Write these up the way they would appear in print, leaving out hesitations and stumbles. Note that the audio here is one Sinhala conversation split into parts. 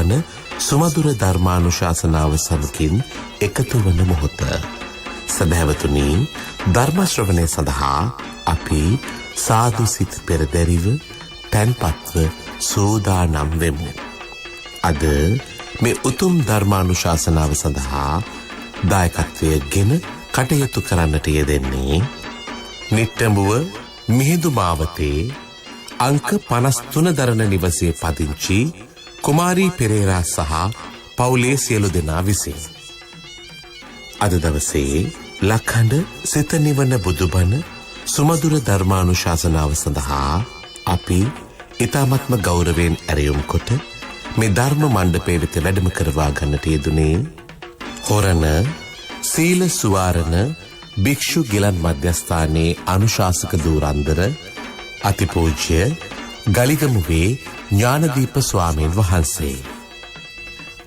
බුදුබණ සුමధుර ධර්මානුශාසනාව සමකින් එකතු වන මොහොත. සදහැවතුනි, ධර්ම ශ්‍රවණය සඳහා අපි සාදු සිත පෙරදැරිව තැන්පත්ව සෝදානම් වෙමු. අද මේ උතුම් ධර්මානුශාසනාව සඳහා දායකත්වය ගෙන කටයුතු කරන්නට යෙදෙන්නේ නිට්ටඹුව මිහිඳු මාවතේ අංක 53 දරණ නිවසේ පදිංචි කුමාරී පෙරේරා සහ පවුලේ සියලු දෙනා විසින්. අද දවසේ ලක්හඬ සිත නිවන බුදුබණ සුමధుර ධර්මානුශාසනාව සඳහා අපි ඊ타මත්ම ගෞරවයෙන් ඇරයුම් කොට මේ ධර්ම මණ්ඩපයේ වෙත වැඩම කරවා ගන්නට යෙදුනේ හොරණ සීල සුවාරණ භික්ෂු ගිලන් මධ්‍යස්ථානයේ අනුශාසක ධූරන්දර අතිපූජ්‍ය ගලිගමුවේ ඥානදීප ස්වාමීන් වහන්සේ.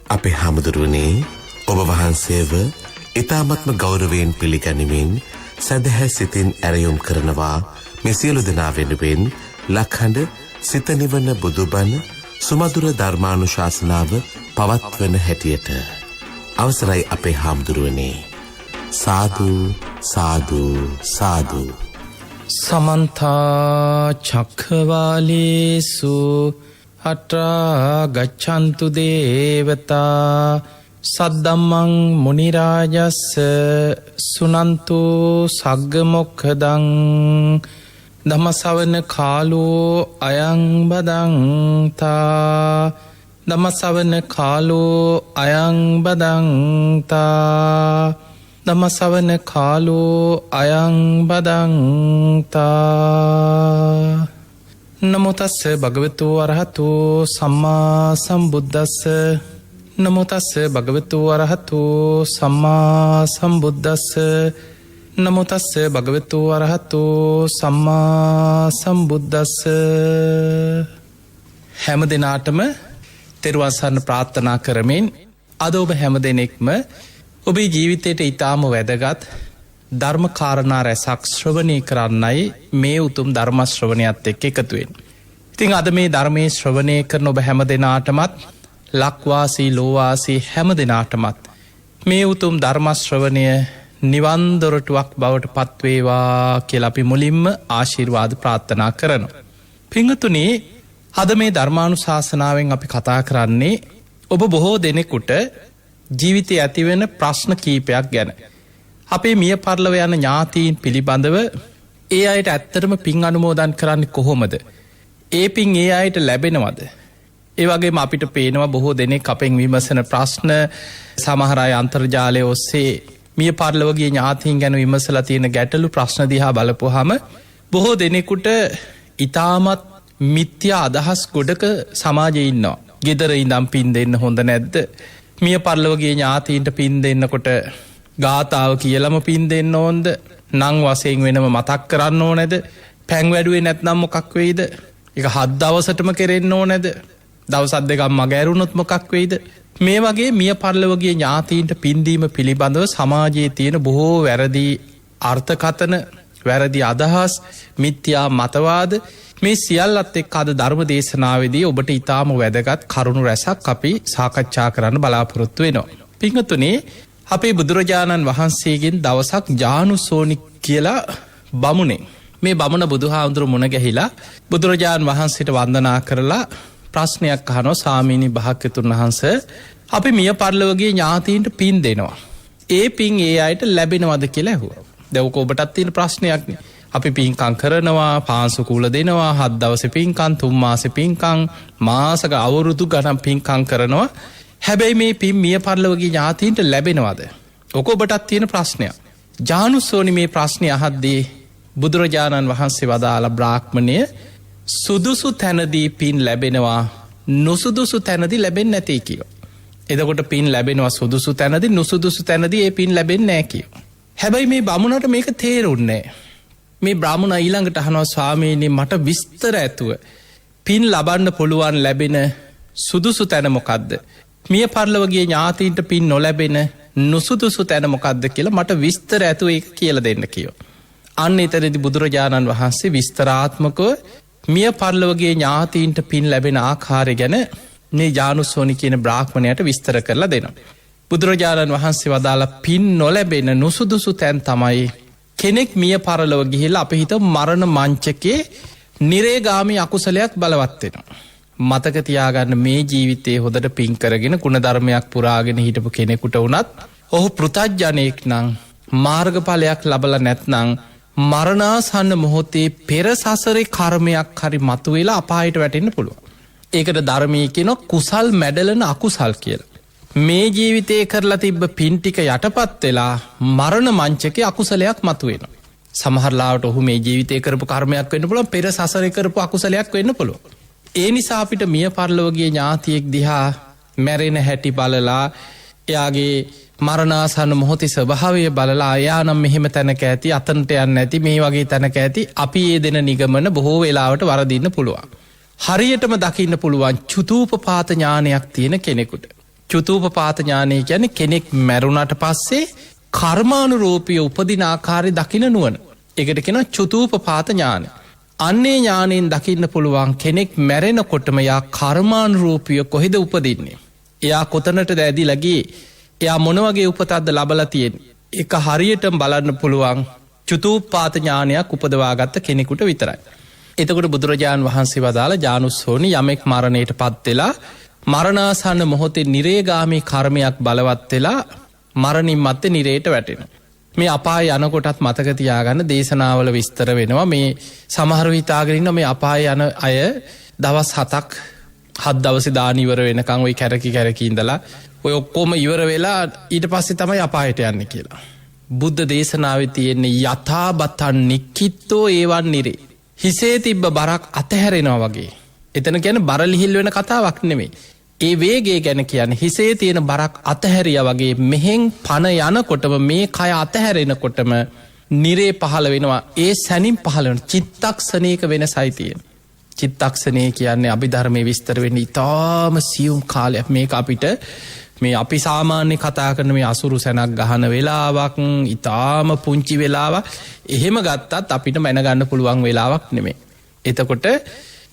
අපේ හාමුදුරුවනේ, ඔබ වහන්සේව ඊ타මත්ම ගෞරවයෙන් පිළිගනිමින් සදහැ සිතින් ඇරයුම් කරනවා මේ සියලු දෙනා වෙනුවෙන් ලක්හඬ සිත නිවන බුදුබණ සුමధుර ධර්මානුශාසනාව පවත්වන හැටියට. අවසරයි අපේ හාමුදුරුවනේ. සාදු සාදු සාදු. සමන්තා චක්ඛවාලේසු අත්‍රා ගච්ඡන්තු දේවතා සද්දම්මං මුනි රාජස්ස සුනන්තු සග්ග මොක්ඛදං ධම්මසවන කාලෝ අයං බදන්තා ධම්මසවන කාලෝ අයං බදන්තා ධම්මසවන කාලෝ අයං බදන්තා. නමෝ තස්ස භගවතු අරහතු සම්මා සම්බුද්දස්ස නමෝ තස්ස භගවතු අරහතු සම්මා සම්බුද්දස්ස නමෝ තස්ස භගවතු අරහතු සම්මා සම්බුද්දස්ස. හැම දිනාටම තෙරුවන් සරණ ප්‍රාර්ථනා කරමින් අද ඔබ හැම දෙනෙක්ම ඔබේ ජීවිතයට ඊටාම වැදගත් ධර්ම කාරණා රැසක් ශ්‍රවණය කරන්නයි මේ උතුම් ධර්ම ශ්‍රවණයත් එක්ක එකතු වෙන්නේ. ඉතින් අද මේ ධර්මයේ ශ්‍රවණය කරන ඔබ හැම දෙනාටමත් ලක්වාසී ලෝවාසී හැම දෙනාටමත් මේ උතුම් ධර්ම ශ්‍රවණය නිවන් දොරටුවක් බවට පත්වේවා කියලා අපි මුලින්ම ආශිර්වාද ප්‍රාර්ථනා කරනවා. පින්වතුනි, අද මේ ධර්මානුශාසනාවෙන් අපි කතා කරන්නේ ඔබ බොහෝ දෙනෙකුට ජීවිතයේ ඇතිවෙන ප්‍රශ්න කීපයක් ගැන. අපේ මිය පරලොව යන ඥාතීන් පිළිබඳව ඒ අයට ඇත්තටම පින් අනුමෝදන් කරන්නේ කොහොමද? ඒ පින් ඒ අයට ලැබෙනවද? ඒ වගේම අපිට පේනවා බොහෝ දෙනෙක් අපෙන් විමසන ප්‍රශ්න, සමහර අය අන්තර්ජාලය ඔස්සේ මිය පරලොව ගිය ඥාතීන් ගැන විමසලා තියෙන ගැටලු ප්‍රශ්න දිහා බලපුවාම බොහෝ දෙනෙකුට ඊටමත් මිත්‍යා අදහස් ගොඩක සමාජයේ ඉන්නවා. ගෙදර ඉඳන් පින් දෙන්න හොඳ නැද්ද? මිය පරලොව ගිය ඥාතීන්ට පින් දෙන්නකොට ගාතාව කියලාම පින් දෙන්න ඕනද? නම් වශයෙන් වෙනම මතක් කරන්න ඕනේද? පැන් වැඩුවේ නැත්නම් මොකක් වෙයිද? ඒක 7 දවසටම කෙරෙන්න ඕනේද? දවස් දෙකක් මග ඇරුණොත් මොකක් වෙයිද? මේ වගේ මිය පරලොව ගිය ඥාතීන්ට පින් දීම පිළිබඳව සමාජයේ තියෙන බොහෝ වැරදි අර්ථකථන, වැරදි අදහස්, මිත්‍යා මතවාද මේ සියල්ලත් එක්ක අද ධර්ම දේශනාවේදී ඔබට ඊටාම වැදගත් කරුණු රැසක් අපි සාකච්ඡා කරන්න බලාපොරොත්තු වෙනවා. පින්වතුනි, අපේ බුදුරජාණන් වහන්සේගෙන් දවසක් ජානුසෝනි කියලා බමුණෙක්, මේ බමුණ බුදුහාමුදුරු මුණ ගැහිලා බුදුරජාණන් වහන්සේට වන්දනා කරලා ප්‍රශ්නයක් අහනවා. ස්වාමීනි භාග්‍යතුන් වහන්සේ, අපි මිය පරලොව ගිය ඥාතීන්ට පින් දෙනවා. ඒ පින් ඒ අයට ලැබෙනවද කියලා ඇහුවා. දැන් ඔබටත් තියෙන ප්‍රශ්නයක් නේ. අපි පින්කම් කරනවා, පාංශු කුල දෙනවා, 7 දවසේ පින්කම්, 3 මාසේ පින්කම්, මාසක අවුරුදු ගණන් පින්කම් කරනවා. හැබැයි මේ පින් මිය පරලොව ගිය ඥාතීන්ට ලැබෙනවද? ඔබටත් තියෙන ප්‍රශ්නයක්. ජානුසෝනි මේ ප්‍රශ්නේ අහද්දී බුදුරජාණන් වහන්සේ වදාලා, බ්‍රාහ්මණය, සුදුසු තැනදී පින් ලැබෙනවා, නුසුදුසු තැනදී ලැබෙන්නේ නැtei කියලා. එතකොට පින් ලැබෙනවා සුදුසු තැනදී, නුසුදුසු තැනදී ඒ පින් ලැබෙන්නේ නැහැ කියලා. හැබැයි මේ බමුණට මේක තේරුන්නේ නැහැ. මේ බ්‍රාහ්මණ ඊළඟට අහනවා, ස්වාමීනි මට විස්තර ඇතුව පින් ලබන්න පුළුවන් ලැබෙන සුදුසු තැන මොකද්ද? මිය පරලොව ගිය ඥාතීන්ට පින් නොලැබෙන නුසුදුසු තැන මොකද්ද කියලා මට විස්තර ඇතුව ඒක කියලා දෙන්න කිව්වා. අන්න එතනදී බුදුරජාණන් වහන්සේ විස්තරාත්මකව මිය පරලොව ගිය ඥාතීන්ට පින් ලැබෙන ආකාරය ගැන මේ ජානුස්සෝනි කියන බ්‍රාහ්මණයට විස්තර කරලා දෙනවා. බුදුරජාණන් වහන්සේ වදාලා පින් නොලැබෙන නුසුදුසු තැන් තමයි කෙනෙක් මිය පරලොව ගිහිල්ලා අපි හිත මරණ මංචකේ නිරේගාමී අකුසලයක් බලවත් වෙනවා. මතක තියාගන්න මේ ජීවිතේ හොඳට පින් කරගෙන ගුණධර්මයක් පුරාගෙන හිටපු කෙනෙකුට වුණත් ඔහු පෘතජ්ජනෙක් නම් මාර්ගඵලයක් ලබලා නැත්නම් මරණාසන්න මොහොතේ පෙර සසරේ කර්මයක් හරි මතුවෙලා අපායට වැටෙන්න පුළුවන්. ඒකට ධර්මයේ කියනවා කුසල් මැඩලන අකුසල් කියලා. මේ ජීවිතේ කරලා තිබ්බ පින් ටික යටපත් වෙලා මරණ මංචකේ අකුසලයක් මතුවෙනවා. සමහරලාවට ඔහු මේ ජීවිතේ කරපු කර්මයක් වෙන්න පුළුවන්, පෙර සසරේ කරපු අකුසලයක් වෙන්න පුළුවන්. ඒ නිසා අපිට මිය පරලොව ගිය ඥාතියෙක් දිහා මැරෙන හැටි බලලා එයාගේ මරණාසන්න මොහොතේ ස්වභාවය බලලා එයා නම් මෙහෙම තැනක ඇති, අතනට යන්නේ නැති, මේ වගේ තැනක ඇති, අපි ඒ දෙන නිගමන බොහෝ වෙලාවට වරදින්න පුළුවන්. හරියටම දකින්න පුළුවන් චුතූපපාත ඥානයක් තියෙන කෙනෙකුට. චුතූපපාත ඥානය කියන්නේ කෙනෙක් මැරුණට පස්සේ කර්මානුරූපී උපදින ආකාරය දකින්න නුවණ. ඒකට කියනවා චුතූපපාත ඥානය. අන්නේ ඥානයෙන් දකින්න පුළුවන් කෙනෙක් මැරෙනකොටම යා කර්මානුරූපීව කොහෙද උපදින්නේ? එයා කොතනට ඇදිලා ගියේ? එයා මොන වගේ උපතක්ද ලබලා තියෙන්නේ? ඒක හරියටම බලන්න පුළුවන් චුතූපපාත ඥානයක් උපදවාගත්ත කෙනෙකුට විතරයි. එතකොට බුදුරජාණන් වහන්සේ වදාළ ජානුස්සෝනි යමෙක් මරණයට පත් වෙලා මරණාසන්න මොහොතේ නිරේගාමී කර්මයක් බලවත් වෙලා මරණින් මත්තේ නිරේට වැටෙනවා. මේ අපාය යනකොටත් මතක තියාගන්න දේශනාවල විස්තර වෙනවා. මේ සමහරව හිතාගෙන ඉන්නවා මේ අපාය යන අය දවස් 7ක් 7 දවසේ දාන ඉවර වෙනකන් ওই කැරකි ඉඳලා ඔය ඔක්කොම ඉවර වෙලා ඊට පස්සේ තමයි අපායට යන්නේ කියලා. බුද්ධ දේශනාවේ තියෙන්නේ යථාබතන් නික්කිත්තෝ ඒවන් නිරේ. හිසේ තිබ්බ බරක් අතහැරෙනවා වගේ. එතන කියන්නේ බර ලිහිල් වෙන කතාවක් නෙමෙයි. ඒ වේගය ගැන කියන්නේ හිසේ තියෙන බරක් අතහැරියා වගේ මෙහෙන් පණ යනකොටම මේ කය අතහැරෙනකොටම නිරේ පහළ වෙනවා. ඒ සැනින් පහළ වෙන චිත්තක්ෂණයක වෙනසයි තියෙන. චිත්තක්ෂණය කියන්නේ අභිධර්මයේ විස්තර වෙන්නේ ඊටාම සියුම් කාලයක්. මේක අපිට මේ අපි සාමාන්‍ය කතා කරන මේ අසුරු සැනක් ගහන වෙලාවක්, ඊටාම පුංචි වෙලාවක් එහෙම ගත්තත් අපිට මැනගන්න පුළුවන් වෙලාවක් නෙමෙයි. එතකොට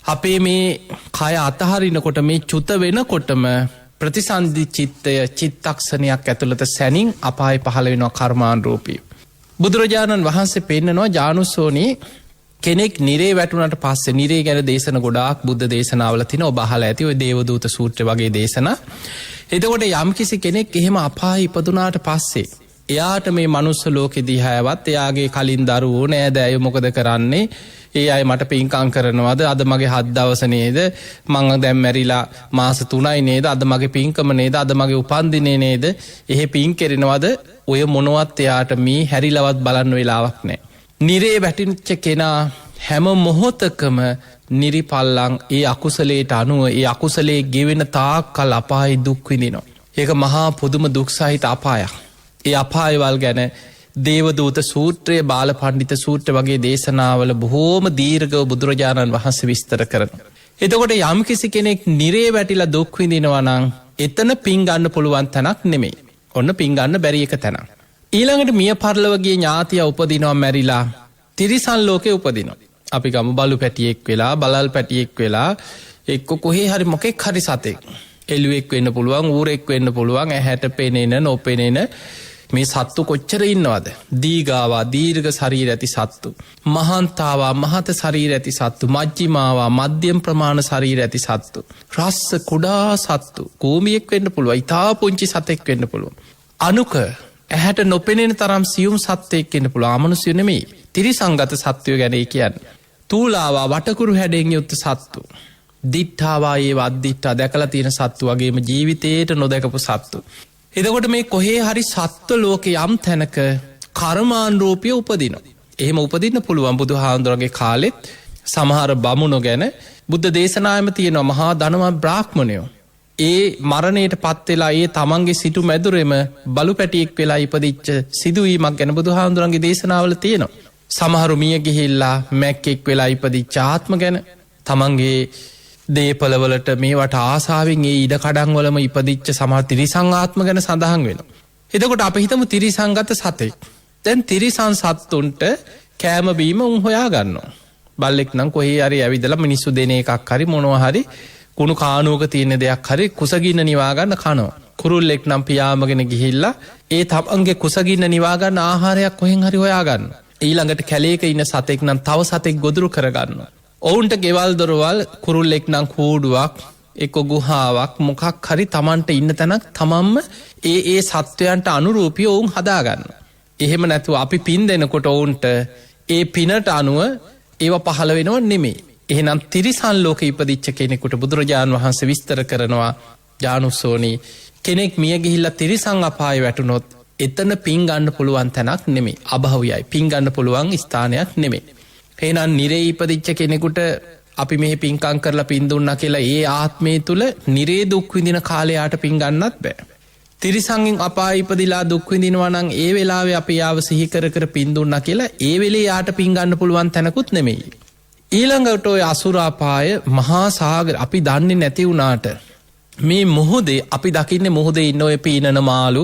අපේ මේ කය අතහරිනකොට මේ චුත වෙනකොටම ප්‍රතිසන්දි චිත්තය චිත්තක්ෂණයක් ඇතුළත සැනින් අපාය පහළ වෙනවා කර්මානුරූපී. බුදුරජාණන් වහන්සේ පෙන්නනවා ජානුස්සෝනි කෙනෙක් නිරේ වැටුණට පස්සේ නිරේ ගැන දේශන ගොඩාක් බුද්ධ දේශනාවල තියෙනවා. ඔබ අහලා ඇති ඔය දේවදූත සූත්‍රය වගේ දේශනා. එතකොට යම්කිසි කෙනෙක් එහෙම අපාය ඉපදුනාට පස්සේ එයාට මේ මනුස්ස ලෝකෙදී හැවත් එයාගේ කලින් දරුවෝ නෑදෑයෝ මොකද කරන්නේ? ඒ අය මට පින්කම් කරනවද? අද මගේ 7 දවස නේද? මං දැන් මැරිලා මාස 3යි නේද? අද මගේ පින්කම නේද? අද මගේ උපන්දිනේ නේද? එහෙ පින් කෙරෙනවද? ඔය මොනවත් එයාට මේ හැරිලවත් බලන්න වෙලාවක් නෑ. නිරේ වැටිච්ච කෙනා හැම මොහොතකම නිරිපල්ලං ඒ අකුසලයට අනුව ඒ අකුසලයේ ගෙවෙන තාක්කල් අපාය දුක් විඳිනවා. ඒක මහා පුදුම දුක් සහිත අපායක්. ඒ අපායවල් ගැන දේවදූත සූත්‍රය, බාල පණ්ඩිත සූත්‍ර වගේ දේශනාවල බොහෝම දීර්ඝව බුදුරජාණන් වහන්සේ විස්තර කරනවා. එතකොට යම්කිසි කෙනෙක් නිරේ වැටිලා දුක් විඳිනවා නම් එතන පින් ගන්න පුළුවන් තැනක් නෙමෙයි. ඔන්න පින් ගන්න බැරි එක තැනක්. ඊළඟට මිය පරලොව ගිය ඥාතියා උපදිනවා මැරිලා තිරිසන් ලෝකේ උපදිනවා. අපි ගමු බලු පැටියෙක් වෙලා, බලල් පැටියෙක් වෙලා, එක්ක කොහේ හරි මොකෙක් හරි සතෙක්. එළුවෙක් වෙන්න පුළුවන්, ඌරෙක් වෙන්න පුළුවන්, ඇහැට පෙනෙන, නොපෙනෙන මේ සත්තු කොච්චර ඉන්නවද? දීගාවා දීර්ඝ ශරීර ඇති සත්තු, මහන්තාවා මහත ශරීර ඇති සත්තු, මජ්ජිමාවා මධ්‍යම ප්‍රමාණ ශරීර ඇති සත්තු, රස්ස කුඩා සත්තු, කෝමියෙක් වෙන්න පුළුවන්, ඉතා පුංචි සතෙක් වෙන්න පුළුවන්, අනුක ඇහැට නොපෙනෙන තරම් සියුම් සත්වෙක් වෙන්න පුළුවන්. අමනුෂ්‍ය නෙමෙයි, තිරිසංගත සත්වයෝ ගැන කියන්නේ. තූලාවා වටකුරු හැඩෙන් යුක්ත සත්තු, දිට්ඨාවා ඒ වද්දිට්ඨා දැකලා තියෙන සත්තු වගේම ජීවිතේට නොදකපු සත්තු. එතකොට මේ කොහේ හරි සත්ව ලෝකේ යම් තැනක කර්මානුරූපී උපදිනවා. එහෙම උපදින්න පුළුවන්. බුදුහාඳුරගේ කාලෙත් සමහර බමුණෝ ගැන බුද්ධ දේශනාවෙම තියෙනවා මහා ධනවත් බ්‍රාහ්මණයෝ. ඒ මරණයට පත් වෙලා ඒ තමන්ගේ සිටු මැදුරෙම බලු පැටියෙක් වෙලා ඉපදිච්ච සිදුවීමක් ගැන බුදුහාඳුරන්ගේ දේශනාවල තියෙනවා. සමහරු මිය ගිහිල්ලා මැක්කෙක් වෙලා ඉපදිච්ච ආත්ම ගැන, තමන්ගේ දේපලවලට මේවට ආසාාවෙන් ඒ ඉඩ කඩන්වලම ඉපදිච්ච සමහර තිරිසං ආත්ම ගැන සඳහන් වෙනවා. එතකොට අපි හිතමු තිරිසංගත සතෙක්. දැන් තිරිසං සත්තුන්ට කෑම බීම උන් හොයා ගන්නවා. බල්ලෙක් නම් කොහේ හරි ඇවිදලා මිනිස්සු දෙන එකක් හරි මොනවා හරි කුණු කානුවක තියෙන දෙයක් හරි කුසගින්න නිවාගන්න කනවා. කුරුල්ලෙක් නම් පියාමගෙන ගිහිල්ලා ඒ තමන්ගේ කුසගින්න නිවාගන්න ආහාරයක් කොහෙන් හරි හොයාගන්න. ඊළඟට කැලේක ඉන්න සතෙක් නම් තව සතෙක් ගොදුරු කරගන්න. ඔවුන්ට ගෙවල් දොරවල් කුරුල්ලෙක් නම් කූඩුවක් එක්ක ගුහාවක් මොකක් හරි තමන්ට ඉන්න තැනක් තමන්ම ඒ සත්වයන්ට අනුරූපී ඔවුන් හදාගන්න. එහෙම නැතුව අපි පින් දෙනකොට ඔවුන්ට ඒ පිනට අනුව ඒව පහළ වෙනව නෙමෙයි. එහෙනම් තිරිසන් ලෝක ඉපදිච්ච කෙනෙකුට බුදුරජාණන් වහන්සේ විස්තර කරනවා ජානුස්සෝනි කෙනෙක් මිය ගිහිල්ලා තිරිසන් අපායේ වැටුනොත් එතන පින් ගන්න පුළුවන් තැනක් නෙමෙයි. අභව්‍යයි. පින් ගන්න පුළුවන් ස්ථානයක් නෙමෙයි. එහෙනම් නිරේ ඉපදිච්ච කෙනෙකුට අපි මෙහි පින්කම් කරලා පින් දුන්නා කියලා ඒ ආත්මය තුල නිරේ දුක් විඳින කාලයට පින් ගන්නත් බෑ. තිරිසංගෙන් අපායේ ඉපදිලා දුක් විඳිනවා නම් ඒ වෙලාවේ අපි යාව සිහි කර කර පින් දුන්නා කියලා ඒ වෙලේ යාට පින් ගන්න පුළුවන් තැනකුත් නෙමෙයි. ඊළඟට ඔය අසුරාපාය මහා සාගර අපි දන්නේ නැති වුණාට මේ මුහුදේ අපි දකින්නේ මුහුදේ ඉන්න ඔය පීනන මාළු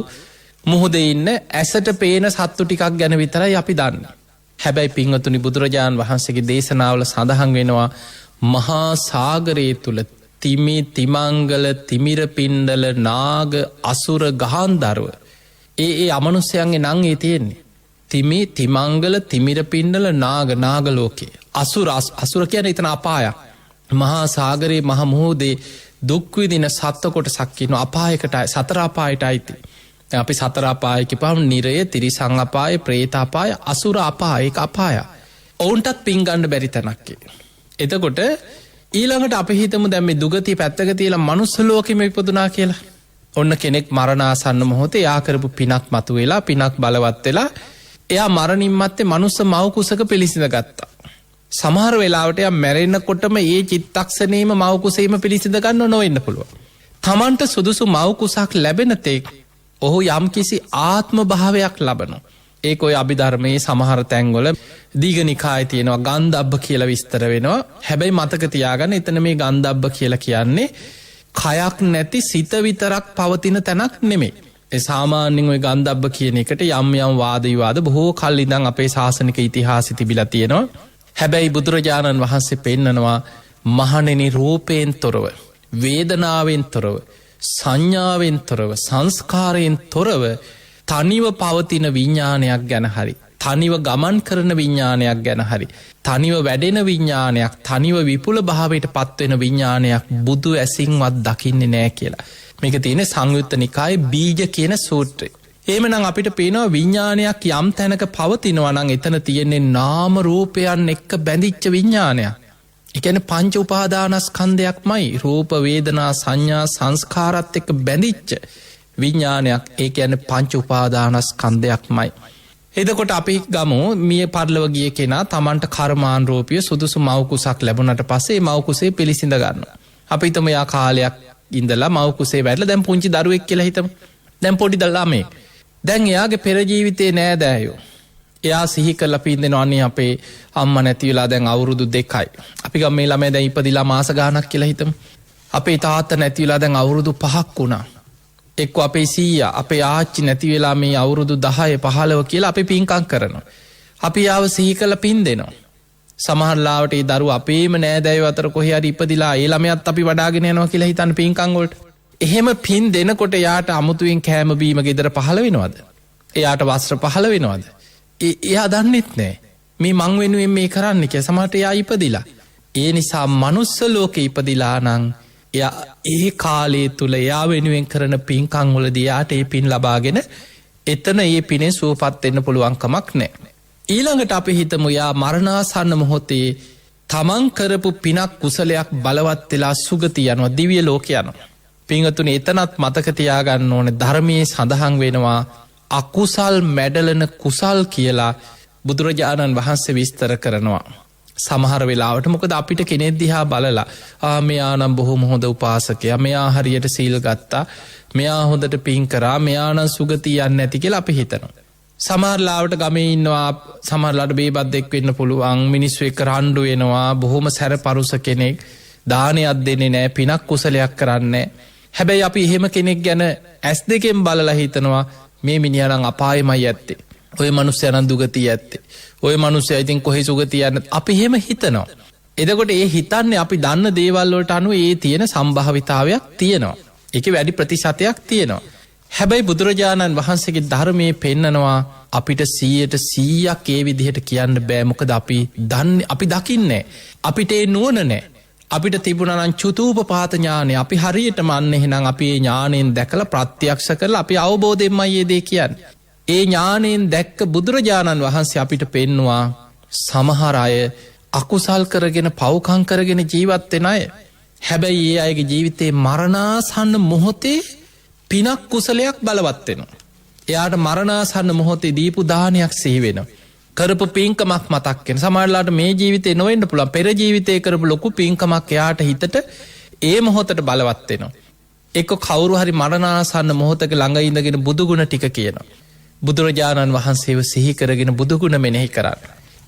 මුහුදේ ඉන්න ඇසට පේන සත්තු ටිකක් ගැන විතරයි අපි දන්නේ. හැබැයි පින්වතුනි බුදුරජාණන් වහන්සේගේ දේශනාවල සඳහන් වෙනවා මහා සාගරයේ තුල තිමි තිමංගල තිමිර පිණ්ඩල නාග අසුර ගහන්දරව ඒ අමනුෂ්‍යයන්ගේ නම් ඒ තියෙන්නේ. තිමි තිමංගල තිමිර පිණ්ඩල නාග ලෝකේ අසුර කියන්නේ එතන අපායක්. මහා සාගරයේ මහ මුහුදේ දුක් විඳින සත්ත්ව කොටසක් ඉන්න අපායකට සතර අපායට අයිති. අපි සතර අපාය කිව්වම නිරය තිරිසං අපාය പ്രേත අපාය අසුර අපාය ඒක අපාය. ඔවුන්ටත් පින් ගන්න බැරි තැනක් එතකොට ඊළඟට අපි හිතමු දැන් මේ දුගතිය පැත්තක තියලා මනුස්ස ලෝකෙම ඉපදුනා කියලා. ඔන්න කෙනෙක් මරණාසන්න මොහොතේ යා කරපු පිනක් මතුවෙලා පිනක් බලවත් වෙලා එයා මරණින් මත්තේ මනුස්ස මව් කුසක පිළිසිඳ ගත්තා. සමහර වෙලාවට එයා මැරෙනකොටම ඒ චිත්තක්ෂණේම මව් කුසේම පිළිසිඳ ගන්න නොවෙන්න පුළුවන්. තමන්ට සුදුසු මව් කුසක් ලැබෙන තෙක් ඔහු යම්කිසි ආත්ම භාවයක් ලබනවා. ඒක ඔය අභිධර්මයේ සමහර තැන්වල දීඝනිකායේ තියෙනවා ගන්ධබ්බ කියලා විස්තර වෙනවා. හැබැයි මතක තියාගන්න එතන මේ ගන්ධබ්බ කියලා කියන්නේ කයක් නැති සිත විතරක් පවතින තැනක් නෙමෙයි. ඒ සාමාන්‍යයෙන් ඔය ගන්ධබ්බ කියන එකට යම් වාද විවාද බොහෝ කල් ඉඳන් අපේ ශාසනික ඉතිහාසෙ තිබිලා තියෙනවා. හැබැයි බුදුරජාණන් වහන්සේ පෙන්නනවා මහණෙනි රූපයෙන් තොරව වේදනාවෙන් තොරව සංඥාවෙන් තොරව සංස්කාරයෙන් තොරව තනිව පවතින විඤ්ඤාණයක් ගැන හරි තනිව ගමන් කරන විඤ්ඤාණයක් ගැන හරි තනිව වැඩෙන විඤ්ඤාණයක් තනිව විපුල භාවයට පත්වෙන විඤ්ඤාණයක් බුදු ඇසින්වත් දකින්නේ නෑ කියලා. මේක තියෙන්නේ සංයුත්ත නිකායේ බීජ කියන සූත්‍රය. එහෙමනම් අපිට පේනවා විඤ්ඤාණයක් යම් තැනක පවතිනවා නම් එතන තියෙන්නේ නාම රූපයන් එක්ක බැඳිච්ච විඤ්ඤාණයක්. ඒ කියන්නේ පංච උපාදානස්කන්ධයක්මයි රූප වේදනා සංඥා සංස්කාරات එක්ක බැඳිච්ච විඤ්ඤාණයක්. ඒ කියන්නේ පංච උපාදානස්කන්ධයක්මයි. එතකොට අපි ගමු මිය පරලොව ගිය කෙනා Tamanට කර්මාන් රූපිය සුදුසු මව් කුසක් ලැබුණාට පස්සේ මව් කුසේ පිළිසිඳ ගන්නවා. අපි හිතමු යා කාලයක් ඉඳලා මව් කුසේ වැඩලා දැන් පුංචි දරුවෙක් කියලා හිතමු. දැන් පොඩි ළමෙක්. දැන් එයාගේ පෙර ජීවිතේ නෑදෑයෝ. එයා සිහි කරලා පින්දෙනවා අනේ අපේ අම්මා නැති වෙලා දැන් අවුරුදු 2යි. අපි ගම මේ ළමයා දැන් ඉපදිලා මාස ගාණක් කියලා හිතමු. අපේ තාත්තා නැති වෙලා දැන් අවුරුදු 5ක් වුණා. එක්ක අපේ සීයා අපේ ආච්චි නැති වෙලා මේ අවුරුදු 10 15 කියලා අපි පින්කම් කරනවා. අපි ආව සිහි කරලා පින් දෙනවා. සමහර ලාවට ඒ දරුවා අපේම නෑදෑයෝ අතර කොහේ හරි ඉපදිලා ඒ ළමයාත් අපි වඩාගෙන යනවා කියලා හිතන්න පින්කම් වලට. එහෙම පින් දෙනකොට යාට අමුතුවෙන් කෑම බීම ගෙදර පහළ වෙනවද? එයාට වස්ත්‍ර පහළ වෙනවද? එයා දන්නෙත් නෑ. මේ මං වෙනුවෙන් මේ කරන්න කියලා. සමහරට එයා ඉපදිලා. ඒ නිසා මනුස්ස ලෝකේ ඉපදිලා නම් එයා ඒ කාලයේ තුල එයා වෙනුවෙන් කරන පින්කම් වලදී යාට ඒ පින් ලබාගෙන එතන ඒ පිනේ සුවපත් වෙන්න පුළුවන් කමක් නෑ. ඊළඟට අපි හිතමු යා මරණාසන්න මොහොතේ තමන් කරපු පිනක් කුසලයක් බලවත් වෙලා සුගති යනවා දිව්‍ය ලෝක යනවා. පින්වතුනි එතනත් මතක තියාගන්න ඕනේ ධර්මයේ සඳහන් වෙනවා අකුසල් මැඩලන කුසල් කියලා බුදුරජාණන් වහන්සේ විස්තර කරනවා. සමහර වෙලාවට මොකද අපිට කෙනෙක් දිහා බලලා මෙයා නම් බොහොම හොඳ උපාසකයා මෙයා හරියට සීල් ගත්තා මෙයා හොඳට පින් කරා මෙයා නම් සුගතිය යන්නේ නැති කියලා අපි හිතනවා. සමහර ලාවට ගමේ ඉන්නවා සමහරලාට බේබද්දෙක් වෙන්න පුළුවන් මිනිස්සු එක්ක රණ්ඩු වෙනවා බොහොම සැරපරුස කෙනෙක් දානයක් දෙන්නේ නැහැ පිනක් කුසලයක් කරන්නේ. හැබැයි අපි එහෙම කෙනෙක් ගැන ඇස් දෙකෙන් බලලා හිතනවා මේ මිනිහා නම් අපායෙමයි ඇත්තේ. ඔය මිනිස්සයා නම් දුගතිය ඇත්තේ. ඔය මිනිස්සයා ඉතින් කොහේ සුගතිය යන්නේ අපි එහෙම හිතනවා. එතකොට ඒ හිතන්නේ අපි දන්න දේවල් වලට අනුව ඒ තියෙන සම්භාවිතාවයක් තියෙනවා. ඒකේ වැඩි ප්‍රතිශතයක් තියෙනවා. හැබැයි බුදුරජාණන් වහන්සේගේ ධර්මයේ පෙන්නනවා අපිට 100% ඒ විදිහට කියන්න බෑ. මොකද අපි දකින්නේ අපිට ඒ නුවණ නැහැ. අපිට තිබුණා නම් චුතූපපාත ඥානෙ. අපි හරියටම අන්න එහෙනම් අපි ඒ ඥාණයෙන් දැකලා ප්‍රත්‍යක්ෂ කරලා අපි අවබෝධයෙන්මයි මේ දේ කියන්නේ. ඒ ඥාණයෙන් දැක්ක බුදුරජාණන් වහන්සේ අපිට පෙන්නවා සමහර අය අකුසල් කරගෙන පව්කම් කරගෙන ජීවත් වෙන අය. හැබැයි ඒ අයගේ ජීවිතේ මරණාසන්න මොහොතේ පිනක් කුසලයක් බලවත් වෙනවා. එයාට මරණාසන්න මොහොතේ දීපු දානයක් සිහි වෙනවා. කරපු පින්කමක් මතක් වෙන. සමහරලාට මේ ජීවිතේ නොවෙන්න පුළුවන්. පෙර ජීවිතේ කරපු ලොකු පින්කමක් එයාට හිතට ඒ මොහොතට බලවත් වෙනවා. එක්ක කවුරු හරි මරණාසන්න මොහොතක ළඟ ඉඳගෙන බුදුගුණ ටික කියනවා. බුදුරජාණන් වහන්සේව සිහි කරගෙන බුදුගුණ මෙනෙහි කරන්න.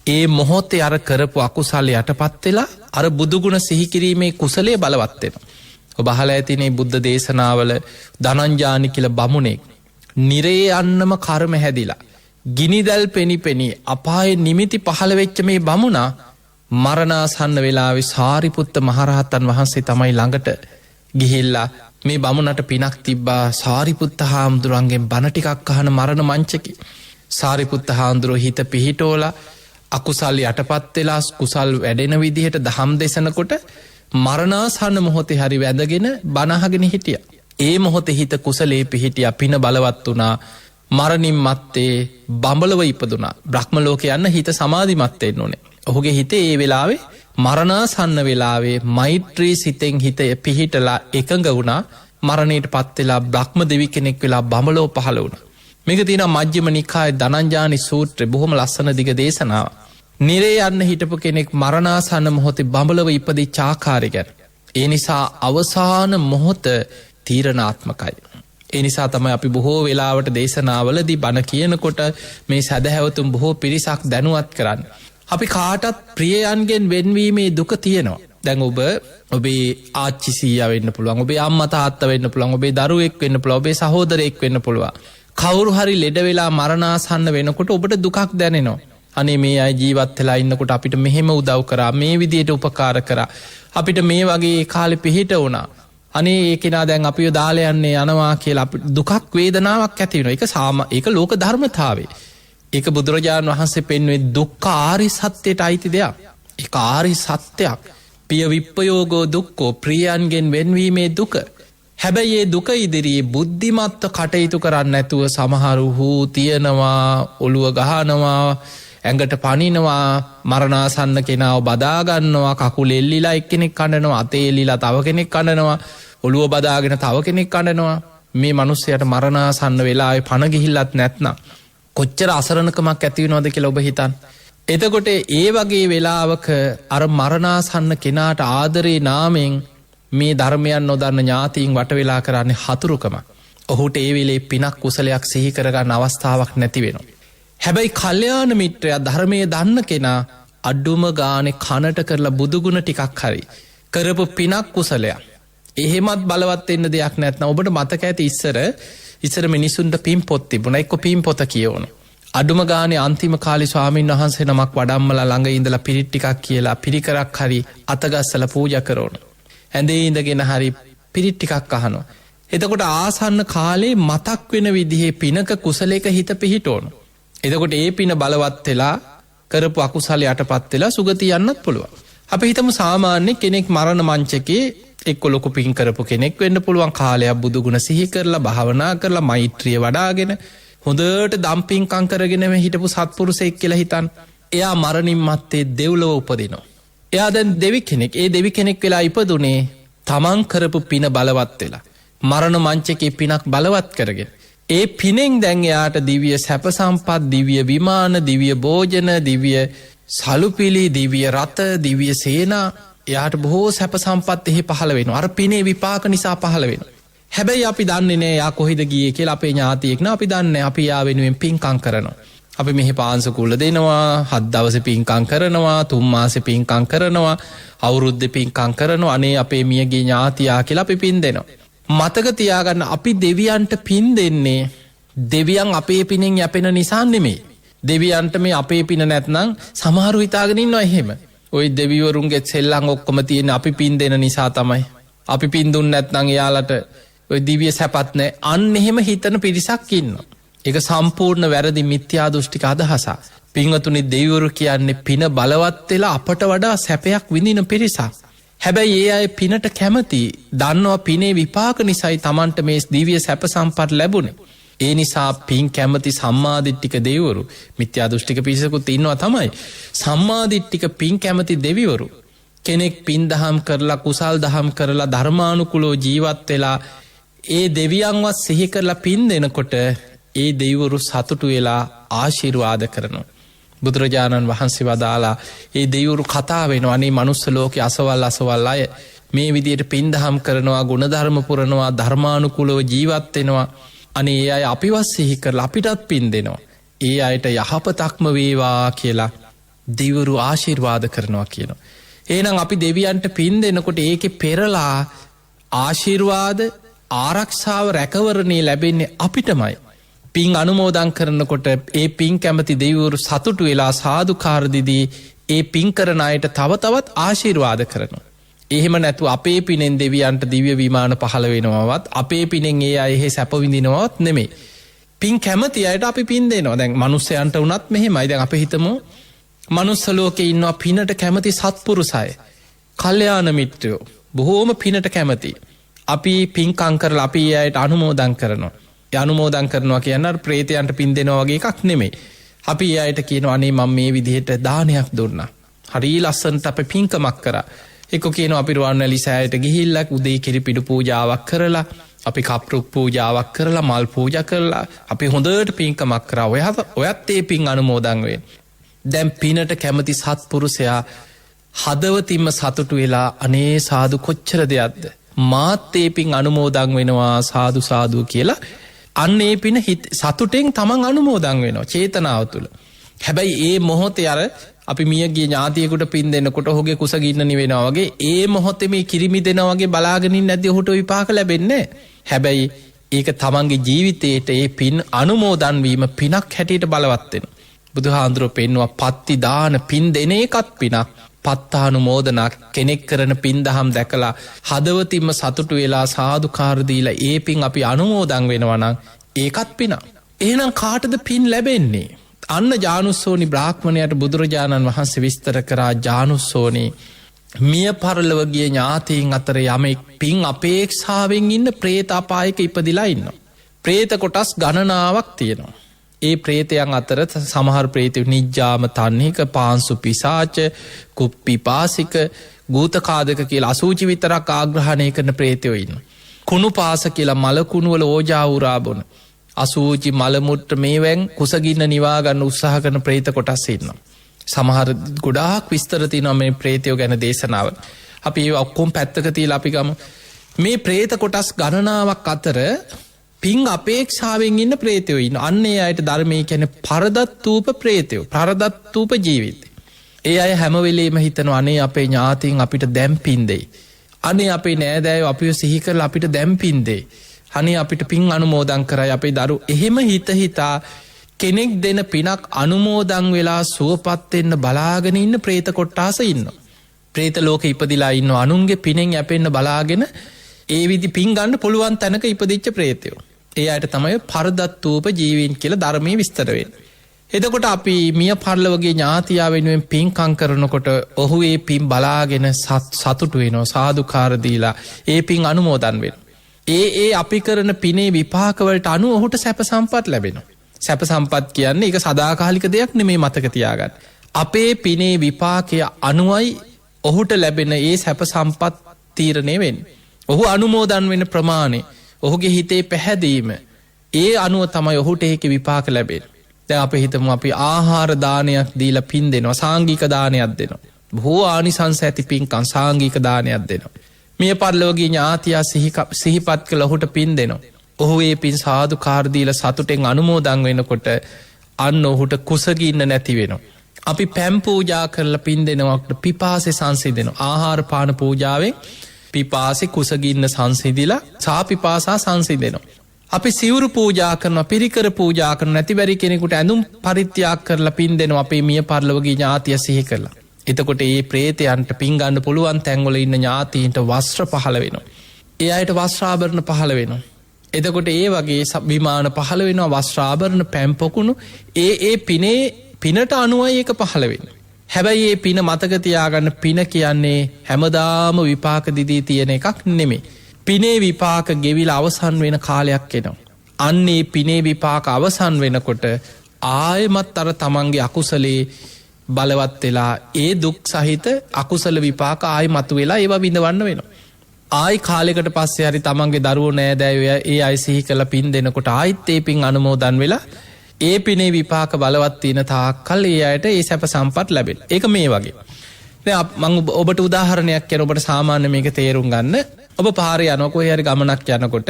ඒ මොහොතේ අර කරපු අකුසල් යටපත් වෙලා අර බුදුගුණ සිහි කිරීමේ කුසලයේ බලවත් වෙනවා. ඔබ අහලා ඇතිනේ බුද්ධ දේශනාවල ධනංජානි කියලා බමුණෙක් නිරේ යන්නම කර්ම හැදිලා ගිනිදැල් පෙනි අපායේ නිමිති පහළ වෙච්ච මේ බමුණා මරණාසන්න වෙලාවේ සාරිපුත්ත මහරහතන් වහන්සේ තමයි ළඟට ගිහිල්ලා මේ බමුණට පිනක් තිබ්බා. සාරිපුත්ත හාමුදුරන්ගෙන් බණ ටිකක් අහන මරණ මංචකේ සාරිපුත්ත හාමුදුරුවෝ හිත පිහිටෝලා අකුසල් යටපත් වෙලා කුසල් වැඩෙන විදිහට දහම් දේශනකොට මරණාසන්න මොහොතේ හරි වැඳගෙන බණ අහගෙන හිටියා. ඒ මොහොතේ හිත කුසලේ පිහිටියා. පින බලවත් වුණා. මරණින් මත්තේ බඹලව ඉපදුනා. බ්‍රහ්ම ලෝකේ යන්න හිත සමාධිමත් වෙන්න ඕනේ. ඔහුගේ හිතේ ඒ වෙලාවේ මරණාසන්න වෙලාවේ මෛත්‍රී සිතෙන් හිත පිහිටලා එකඟ වුණා. මරණයට පත් වෙලා බ්‍රහ්ම දෙවි කෙනෙක් වෙලා බඹලව පහළ වුණා. මේක තියෙනවා මජ්ක්‍ධිම නිකායේ ධනංජානි සූත්‍රය. බොහොම ලස්සන දිග දේශනාවක්. නිරේ යන්න හිටපු කෙනෙක් මරණාසන්න මොහොතේ බඹලව ඉපදිච්ච ආකාරය ගැන. ඒ නිසා අවසාන මොහොත තීරණාත්මකයි. ඒ නිසා තමයි අපි බොහෝ වෙලාවට දේශනාවලදී බණ කියනකොට මේ සදහැවතුන් බොහෝ පිරිසක් දැනුවත් කරන්නේ. අපි කාටත් ප්‍රියයන්ගෙන් වෙන්වීමේ දුක තියෙනවා. දැන් ඔබේ ආච්චි සීයා වෙන්න පුළුවන්. ඔබේ අම්මා තාත්තා වෙන්න පුළුවන්. ඔබේ දරුවෙක් වෙන්න පුළුවන්. ඔබේ සහෝදරයෙක් වෙන්න පුළුවන්. කවුරු හරි ලෙඩ වෙලා මරණාසන්න වෙනකොට ඔබට දුකක් දැනෙනවා. අනේ මේ අය ජීවත් වෙලා ඉන්නකොට අපිට මෙහෙම උදව් කරා, මේ විදියට උපකාර කරා, අපිට මේ වගේ කාලේ පිහිට වුණා. අනේ ඒ කෙනා දැන් අපිව දාලා යන්නේ යනවා කියලා දුකක් වේදනාවක් ඇති වෙනවා. ඒක ලෝක ධර්මතාවය. ඒක බුදුරජාණන් වහන්සේ පෙන්වුවේ දුක්ඛ ආරි සත්‍යයට අයිති දෙයක්. ඒක ආරි සත්‍යයක්. පිය විප්පයෝගෝ දුක්ඛෝ, ප්‍රියයන්ගෙන් වෙන්වීමේ දුක. හැබැයි ඒ දුක ඉදිරියේ බුද්ධිමත්ව කටයුතු කරන්නේ නැතුව සමහරු හූ තියනවා, ඔළුව ගහනවා, ඇඟට පනිනවා, මරණාසන්න කෙනාව බදා ගන්නවා, කකුල එල්ලිලා එක්කෙනෙක් කඩනවා, අතේ එල්ලිලා තව කෙනෙක් කඩනවා, ඔළුව බදාගෙන තව කෙනෙක් කඩනවා. මේ මිනිස්සයාට මරණාසන්න වෙලාවේ පණ ගිහිල්ලත් නැත්නම් කොච්චර අසරණකමක් ඇති වෙනවද කියලා ඔබ හිතන්න. එතකොට ඒ වගේ වෙලාවක අර මරණාසන්න කෙනාට ආදරේ නාමයෙන් මේ ධර්මයන් නොදන්න ඥාතීන් වට වෙලා කරන්නේ හතුරුකම. ඔහුට ඒ වෙලේ පිනක් කුසලයක් සිහි කරගන්න අවස්ථාවක් නැති වෙනවා. හැබැයි කල්යාණ මිත්‍රයා ධර්මයේ දන්න කෙනා අඩුම ගානේ කනට කරලා බුදුගුණ ටිකක් හරි කරපු පිනක් කුසලයක් එහෙමත් බලවත් වෙන්න දෙයක් නැත්නම් ඔබට මතක ඇති ඉස්සර මිනිසුන්ට පින් පොත් තිබුණා. එක්ක පින් පොත කියවන. අඩුම ගානේ අන්තිම කාලේ ස්වාමීන් වහන්සේ නමක් වඩම්මලා ළඟ ඉඳලා පිරිත් ටිකක් කියලා පිරිකරක් හරි අතගස්සලා පූජා කරනවා. ඇඳේ ඉඳගෙන හරි පිරිත් ටිකක් අහනවා. එතකොට ආසන්න කාලේ මතක් වෙන විදිහේ පිනක කුසලයක හිත පිහිටවනවා. එතකොට ඒ පින බලවත් වෙලා කරපු අකුසල යටපත් වෙලා සුගතිය යන්නත් පුළුවන්. අපි හිතමු සාමාන්‍ය කෙනෙක් මරණ මංචකේ එක්ක ලොකු පින් කරපු කෙනෙක් වෙන්න පුළුවන්. කාලයක් බුදුගුණ සිහි කරලා භාවනා කරලා මෛත්‍රිය වඩාගෙන හොඳට දම්පින්කම් කරගෙන හිටපු සත්පුරුෂයෙක් කියලා හිතන්න. එයා මරණින් මත්තේ දෙව්ලොව උපදිනවා. එයා දැන් දෙවි කෙනෙක්. ඒ දෙවි කෙනෙක් වෙලා ඉපදුනේ තමන් කරපු පින බලවත් වෙලා. මරණ මංචකේ පිනක් බලවත් කරගෙන. ඒ පිනෙන් දැන් එයාට දිව්‍ය සැප සම්පත්, දිව්‍ය විමාන, දිව්‍ය භෝජන, දිව්‍ය සලුපිලි, දිව්‍ය රත, දිව්‍ය සේනා, එයාට බොහෝ සැප සම්පත් එහි පහළ වෙනවා. අර පිනේ විපාක නිසා පහළ වෙනවා. හැබැයි අපි දන්නේ නෑ යා කොහෙද ගියේ කියලා. අපේ ඥාතියෙක් නා අපි දන්නේ. අපි යා වෙනුවෙන් පින්කම් කරනවා. අපි මෙහි පාංශකුල දෙනවා, 7 දවසේ පින්කම් කරනවා, 3 මාසේ පින්කම් කරනවා, අවුරුද්දේ පින්කම් කරනවා. අනේ අපේ මියගේ ඥාතියා කියලා අපි පින් දෙනවා. මතක තියාගන්න අපි දෙවියන්ට පින් දෙන්නේ දෙවියන් අපේ පිනෙන් යැපෙන නිසා නෙමෙයි. දෙවියන්ට මේ අපේ පින නැත්නම් සමහරු හිතාගෙන ඉන්නවා එහෙම. ඔයි දෙවිවරුන්ගේ සෙල්ලං ඔක්කොම තියෙන අපි පින් දෙන නිසා තමයි. අපි පින් දුන්නේ නැත්නම් එයාලට ඔය දිව්‍ය සැපත් නැහැ. අන්න එහෙම හිතන පිරිසක් ඉන්නවා. ඒක සම්පූර්ණ වැරදි මිත්‍යා දෘෂ්ටික අදහසක්. පින්වතුනි දෙවිවරු කියන්නේ පින බලවත් වෙලා අපට වඩා සැපයක් විඳින පිරිසක්. හැබැයි ඒ අය පිනට කැමති දන්නවා පිනේ විපාක නිසායි Tamanට මේ දිව්‍ය සැප සම්පත් ලැබුණේ. ඒ නිසා පින් කැමති සම්මාදිට්ඨික දෙවිවරු මිත්‍යා දෘෂ්ටික පිරිසකුත් ඉන්නවා තමයි. සම්මාදිට්ඨික පින් කැමති දෙවිවරු කෙනෙක් පින් දහම් කරලා කුසල් දහම් කරලා ධර්මානුකූලව ජීවත් වෙලා ඒ දෙවියන්වත් සිහි කරලා පින් දෙනකොට ඒ දෙවිවරු සතුටු වෙලා ආශිර්වාද කරනවා. බුදුරජාණන් වහන්සේ වදාලා ඒ දෙවිවරු කතා වෙනවා අනේ මනුස්ස ලෝකේ අසවල් අය මේ විදියට පින් දහම් කරනවා ගුණධර්ම පුරනවා ධර්මානුකූලව ජීවත් වෙනවා. අනේ ඒ අය අපිවත් සිහි කරලා අපිටත් පින් දෙනවා. ඒ අයට යහපතක්ම වේවා කියලා දෙවිවරු ආශිර්වාද කරනවා කියනවා. එහෙනම් අපි දෙවියන්ට පින් දෙනකොට ඒකේ පෙරලා ආශිර්වාද ආරක්ෂාව රැකවරණේ ලැබෙන්නේ අපිටමයි. පින් අනුමෝදන් කරනකොට ඒ පින් කැමති දෙවිවරු සතුටු වෙලා සාදුකාර දීදී ඒ පින් කරන අයට තව තවත් ආශිර්වාද කරනවා. එහෙම නැතු අපේ පිනෙන් දෙවියන්ට දිව්‍ය විමාන පහළ වෙනවවත් අපේ පිනෙන් ඒ අය සැප විඳිනවත් නෙමෙයි. පින් කැමති අයට අපි පින් දෙනවා. දැන් මිනිස්සයන්ට වුණත් මෙහෙමයි. දැන් අපි හිතමු මනුස්ස ලෝකේ ඉන්නවා පිනට කැමති සත්පුරුෂය. කල්යාණ මිත්‍රයෝ බොහෝම පිනට කැමති. අපි පින්කම් කරලා අපි ඒ අයට අනුමෝදන් කරනවා. ඒ අනුමෝදන් කරනවා කියන්නේ අර ප්‍රේතයන්ට පින් දෙනවා වගේ එකක් නෙමෙයි. අපි ඒ අයට කියනවා අනේ මම මේ විදිහට දානයක් දුන්නා. හරි ලස්සනට අපි පින්කමක් කරා. එක්ක කියනවා අපි රුවන්වැලි සෑයට ගිහිල්ලා උදේ කිරිපිඩු පූජාවක් කරලා අපි කප්රුක් පූජාවක් කරලා මල් පූජා කරලා අපි හොඳට පින්කමක් කරා. ඔයත් ඒ පින් අනුමෝදන් වෙන්න. දැන් පිනට කැමති සත්පුරුෂයා හදවතින්ම සතුටු වෙලා අනේ සාදු කොච්චර දෙයක්ද මාත් ඒ පින් අනුමෝදන් වෙනවා සාදු සාදු කියලා අන්න ඒ පින සතුටෙන් තමන් අනුමෝදන් වෙනවා චේතනාව තුළ. හැබැයි ඒ මොහොතේ අර අපි මියගිය ඥාතියෙකුට පින් දෙනකොට ඔහුගේ කුසගින්න නිවෙනවා වගේ ඒ මොහොතේ මේ කිරිමි දෙනවා වගේ බලාගෙන ඉන්නේ නැද්ද ඔහුට විපාක ලැබෙන්නේ. හැබැයි ඒක තමන්ගේ ජීවිතේට ඒ පින් අනුමෝදන් වීම පිනක් හැටියට බලවත් වෙනවා. බුදුහාඳුරෝ පෙන්නවා පත්ති දාන පින් දෙන එකත් පිනක්. පත්තානුමෝදනක් කෙනෙක් කරන පින් දහම් දැකලා හදවතින්ම සතුටු වෙලා සාදුකාර දීලා ඒ පින් අපි අනුමෝදන් වෙනවා නම් ඒකත් පිනක්. එහෙනම් කාටද පින් ලැබෙන්නේ? අන්න ජානුස්සෝනි බ්‍රාහ්මණයට බුදුරජාණන් වහන්සේ විස්තර කරා ජානුස්සෝනි මිය පරලොව ගිය ඥාතීන් අතර යමෙක් පින් අපේක්ෂාවෙන් ඉන්න പ്രേත අපායක ඉපදිලා ඉන්නවා. പ്രേත කොටස් ගණනාවක් තියෙනවා. ඒ ප්‍රේතයන් අතර සමහර ප්‍රේතයෝ නිජ්ජාම තන්හික පාංසු පිසාච කුප්පිපාසික ගූතකාදක කියලා අසූචි විතරක් ආග්‍රහණය කරන ප්‍රේතයෝ ඉන්න. කුණු පාස කියලා මලකුණු වල ඕජා උරා බොන අසූචි මලමුට්ට මේවැන් කුසගින්න නිවා ගන්න උත්සාහ කරන ප්‍රේත කොටස් ඉන්නවා. සමහර ගොඩාක් විස්තර තියෙනවා මේ ප්‍රේතයෝ ගැන දේශනාව. අපි ඒ ඔක්කොම පැත්තක තියලා අපි ගමු. මේ ප්‍රේත කොටස් ගණනාවක් අතර පින් අපේක්ෂාවෙන් ඉන්න ප්‍රේතයෝ ඉන්න. අන්න ඒ අයට ධර්මයේ කියන්නේ පරදත්තූප ප්‍රේතයෝ. පරදත්තූප ජීවිතේ. ඒ අය හැම වෙලේම හිතනවා අනේ අපේ ඥාතීන් අපිට දැන් පින් දෙයි. අනේ අපේ නෑදෑයෝ අපිව සිහි කරලා අපිට දැන් පින් දෙයි. අනේ අපිට පින් අනුමෝදන් කරයි අපේ දරු. එහෙම හිතා කෙනෙක් දෙන පිනක් අනුමෝදන් වෙලා සුවපත් වෙන්න බලාගෙන ඉන්න ප්‍රේත කොට්ටාස ඉන්නවා. ප්‍රේත ලෝකෙ ඉපදිලා ඉන්නවා. අනුන්ගේ පිනෙන් යැපෙන්න බලාගෙන ඒ විදි පින් ගන්න පුළුවන් තැනක ඉපදිච්ච ප්‍රේතයෝ. ඒ අයට තමයි පරදත්තූප ජීවීන් කියලා ධර්මයේ විස්තර වෙන්නේ. එතකොට අපි මිය පරලොවගේ ඥාතියා වෙනුවෙන් පින්කම් කරනකොට ඔහු ඒ පින් බලාගෙන සතුටු වෙනවා සාදුකාර දීලා ඒ පින් අනුමෝදන් වෙනවා. ඒ අපි කරන පිනේ විපාක වලට අනුව ඔහුට සැප සම්පත් ලැබෙනවා. සැප සම්පත් කියන්නේ ඒක සදාකාලික දෙයක් නෙමෙයි මතක තියාගන්න. අපේ පිනේ විපාකය අනුවයි ඔහුට ලැබෙන ඒ සැප සම්පත් තීරණය වෙන්නේ. ඔහු අනුමෝදන් වෙන ප්‍රමාණය ඔහුගේ හිතේ පැහැදීම ඒ අනුව තමයි ඔහුට ඒකේ විපාක ලැබෙන්නේ. දැන් අපි හිතමු අපි ආහාර දානයක් දීලා පින් දෙනවා සාංගික දානයක් දෙනවා. බොහෝ ආනිසංස ඇති පින්කම් සාංගික දානයක් දෙනවා. මිය පරලොවගේ ඥාතියා සිහිපත් කළ ඔහුට පින් දෙනවා. ඔහු ඒ පින් සාදුකාර දීලා සතුටෙන් අනුමෝදන් වෙනකොට අන්න ඔහුට කුසගින්න නැති වෙනවා. අපි පැම් පූජා කරලා පින් දෙනවට පිපාසය සංසිඳෙනවා. ආහාර පාන පූජාවෙන් පිපාසෙ කුසගින්න සංසිදිලා සාපිපාසා සංසිදෙනවා. අපි සිවුරු පූජා කරන පිරිකර පූජා කරන නැතිවැරි කෙනෙකුට ඇඳුම් පරිත්‍යාග කරලා පින් දෙනවා අපේ මිය පරලොවගේ ඥාතිය සිහි කරලා. එතකොට ඒ ප්‍රේතයන්ට පින් ගන්න පුළුවන් තැන්වල ඉන්න ඥාතීන්ට වස්ත්‍ර පහළ වෙනවා. ඒ අයට වස්ත්‍රාභරණ පහළ වෙනවා. එතකොට ඒ වගේ විමාන පහළ වෙනවා, වස්ත්‍රාභරණ පැම්පොකුණු ඒ පිනේ පිනට අනුවයි ඒක පහළ වෙන්නේ. හැබැයි ඒ පින මතක තියාගන්න, පින කියන්නේ හැමදාම විපාක දිදී තියෙන එකක් නෙමෙයි. පිනේ විපාක ගෙවිලා අවසන් වෙන කාලයක් එනවා. අන්නේ පිනේ විපාක අවසන් වෙනකොට ආයෙමත් අර තමන්ගේ අකුසලේ බලවත් වෙලා ඒ දුක් සහිත අකුසල විපාක ආයෙ මතුවෙලා ඒවා විඳවන්න වෙනවා. ආයි කාලෙකට පස්සේ හරි තමන්ගේ දරුවෝ නෑදෑයෝ ඒ අය සිහි කරලා පින් දෙනකොට ආයිත් ඒ පින් අනුමෝදන් වෙලා ඒ පිනේ විපාක බලවත් තියෙන තාක්කල් ඒ අයට ඒ සැප සම්පත් ලැබෙනවා. ඒක මේ වගේ. දැන් මම ඔබට උදාහරණයක් කියන ඔබට සාමාන්‍ය මේක තේරුම් ගන්න. ඔබ පාරේ යනවා, කොහේ හරි ගමනක් යනකොට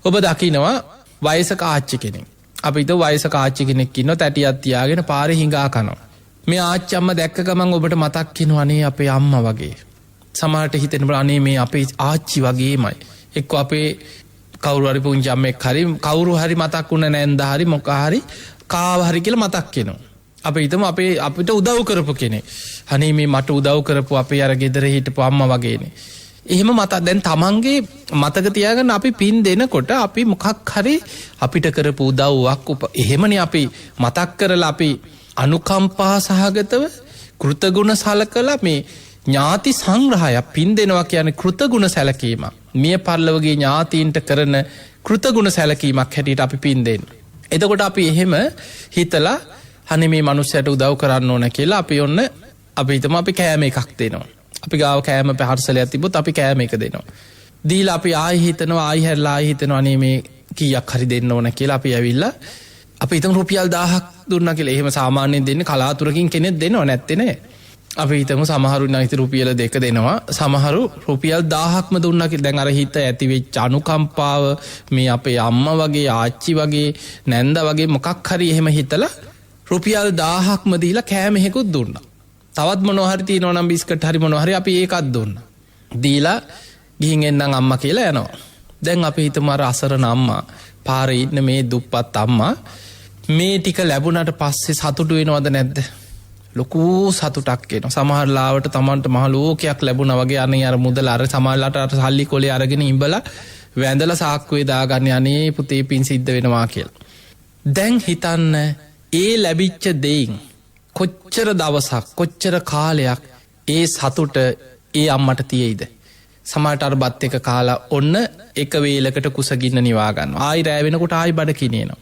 ඔබ දකිනවා වයසක ආච්චි කෙනෙක්. අපි හිතුව වයසක ආච්චි කෙනෙක් ඉන්නවා තැටියක් තියාගෙන පාරේ හිඟා කනවා. මේ ආච්චි අම්මා දැක්ක ගමන් ඔබට මතක් වෙනවා අනේ අපේ අම්මා වගේ. සමහරට හිතෙනවා අනේ මේ අපේ ආච්චි වගේමයි. එක්ක අපේ කවුරු හරි පුංචි අම්මෙක් හරි කවුරු හරි මතක් වුණ නැන්ද හරි මොකක් හරි කාව හරි කියලා මතක් වෙනවා. අපි හිතමු අපිට උදව් කරපු කෙනෙක්. අනේ මේ මට උදව් කරපු අපේ අර ගෙදර හිටපු අම්මා වගේනේ. එහෙම මතක් දැන් තමන්ගේ මතක තියාගන්න අපි පින් දෙනකොට අපි මොකක් හරි අපිට කරපු උදව්වක් එහෙමනේ අපි මතක් කරලා අපි අනුකම්පා සහගතව කෘතගුණ සලකලා මේ ඥාති සංග්‍රහයක් පින් දෙනවා කියන්නේ කෘතගුණ සැලකීමක්. මිය පරලොවගේ ඥාතීන්ට කරන කෘතගුණ සැලකීමක් හැටියට අපි පින් දෙන්න. එතකොට අපි එහෙම හිතලා අනේ මේ මනුස්සයට උදව් කරන්න ඕන කියලා අපි ඔන්න අපි හිතමු අපි කෑම එකක් දෙනවා. අපි ගාව කෑම පැහරසලයක් තිබ්බොත් අපි කෑම එක දෙනවා. දීලා අපි ආයි හිතනවා ආයි හැරලා ආයි හිතනවා අනේ මේ කීයක් හරි දෙන්න ඕන කියලා අපි ඇවිල්ලා අපි හිතමු රුපියල් 1000ක් දුන්නා කියලා. එහෙම සාමාන්‍යයෙන් දෙන්නේ කලාතුරකින් කෙනෙක් දෙනව නැත්තේ නේ. අපි හිතමු සමහරු නැති රුපියල් 2 දෙනවා, සමහරු රුපියල් 1000ක්ම දුන්නා කියලා. දැන් අර හිත ඇති වෙච්ච අනුකම්පාව මේ අපේ අම්මා වගේ ආච්චි වගේ නැන්දා වගේ මොකක් හරි එහෙම හිතලා රුපියල් 1000ක්ම දීලා කෑම එකකුත් දුන්නා. තවත් මොනවා හරි තියෙනවා නම් බිස්කට් හරි මොනවා හරි අපි ඒකත් දුන්නා. දීලා ගිහින් එන්නම් අම්මා කියලා යනවා. දැන් අපි හිතමු අර අසරණ අම්මා පාරේ ඉන්න මේ දුප්පත් අම්මා මේ ටික ලැබුණාට පස්සේ සතුටු වෙනවද නැද්ද? ලොකු සතුටක් එනවා. සමහර ලාවට Tamanට මහ ලෝකයක් ලැබුණා වගේ අනේ අර මුදල අර සමහරලාට අර සල්ලි කොලේ අරගෙන ඉඹලා වැඳලා සාක්කුවේ දාගන්නේ අනේ පුතේ පින් සිද්ධ වෙනවා කියලා. දැන් හිතන්න ඒ ලැබිච්ච දෙයින් කොච්චර දවසක් කොච්චර කාලයක් ඒ සතුට ඒ අම්මට තියෙයිද? සමහරට අර බත් එක කාලා ඔන්න එක වේලකට කුසගින්න නිවා ගන්නවා. ආයි රෑ වෙනකොට ආයි බඩ කිනිනවා.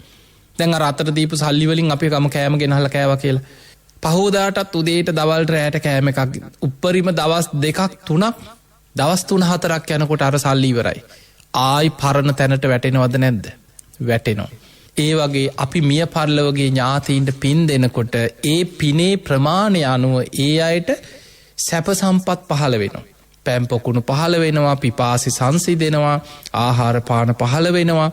දැන් අර අතට දීපු සල්ලි වලින් අපි ගම කෑම ගෙනහලා කෑවා කියලා. පහෝදාටත් උදේට දවල්ට රෑට කෑම එකක් උප්පරිම දවස් 2ක් 3ක් දවස් 3-4ක් යනකොට අර සල්ලි ඉවරයි. ආයි පරණ තැනට වැටෙනවද නැද්ද? වැටෙනවා. ඒ වගේ අපි මිය පරලොවගේ ඥාතීන්ට පින් දෙනකොට ඒ පිනේ ප්‍රමාණය අනුව ඒ අයට සැප සම්පත් පහළ වෙනවා. පැම්පොකුණු පහළ වෙනවා, පිපාසි සංසිඳෙනවා, ආහාර පාන පහළ වෙනවා.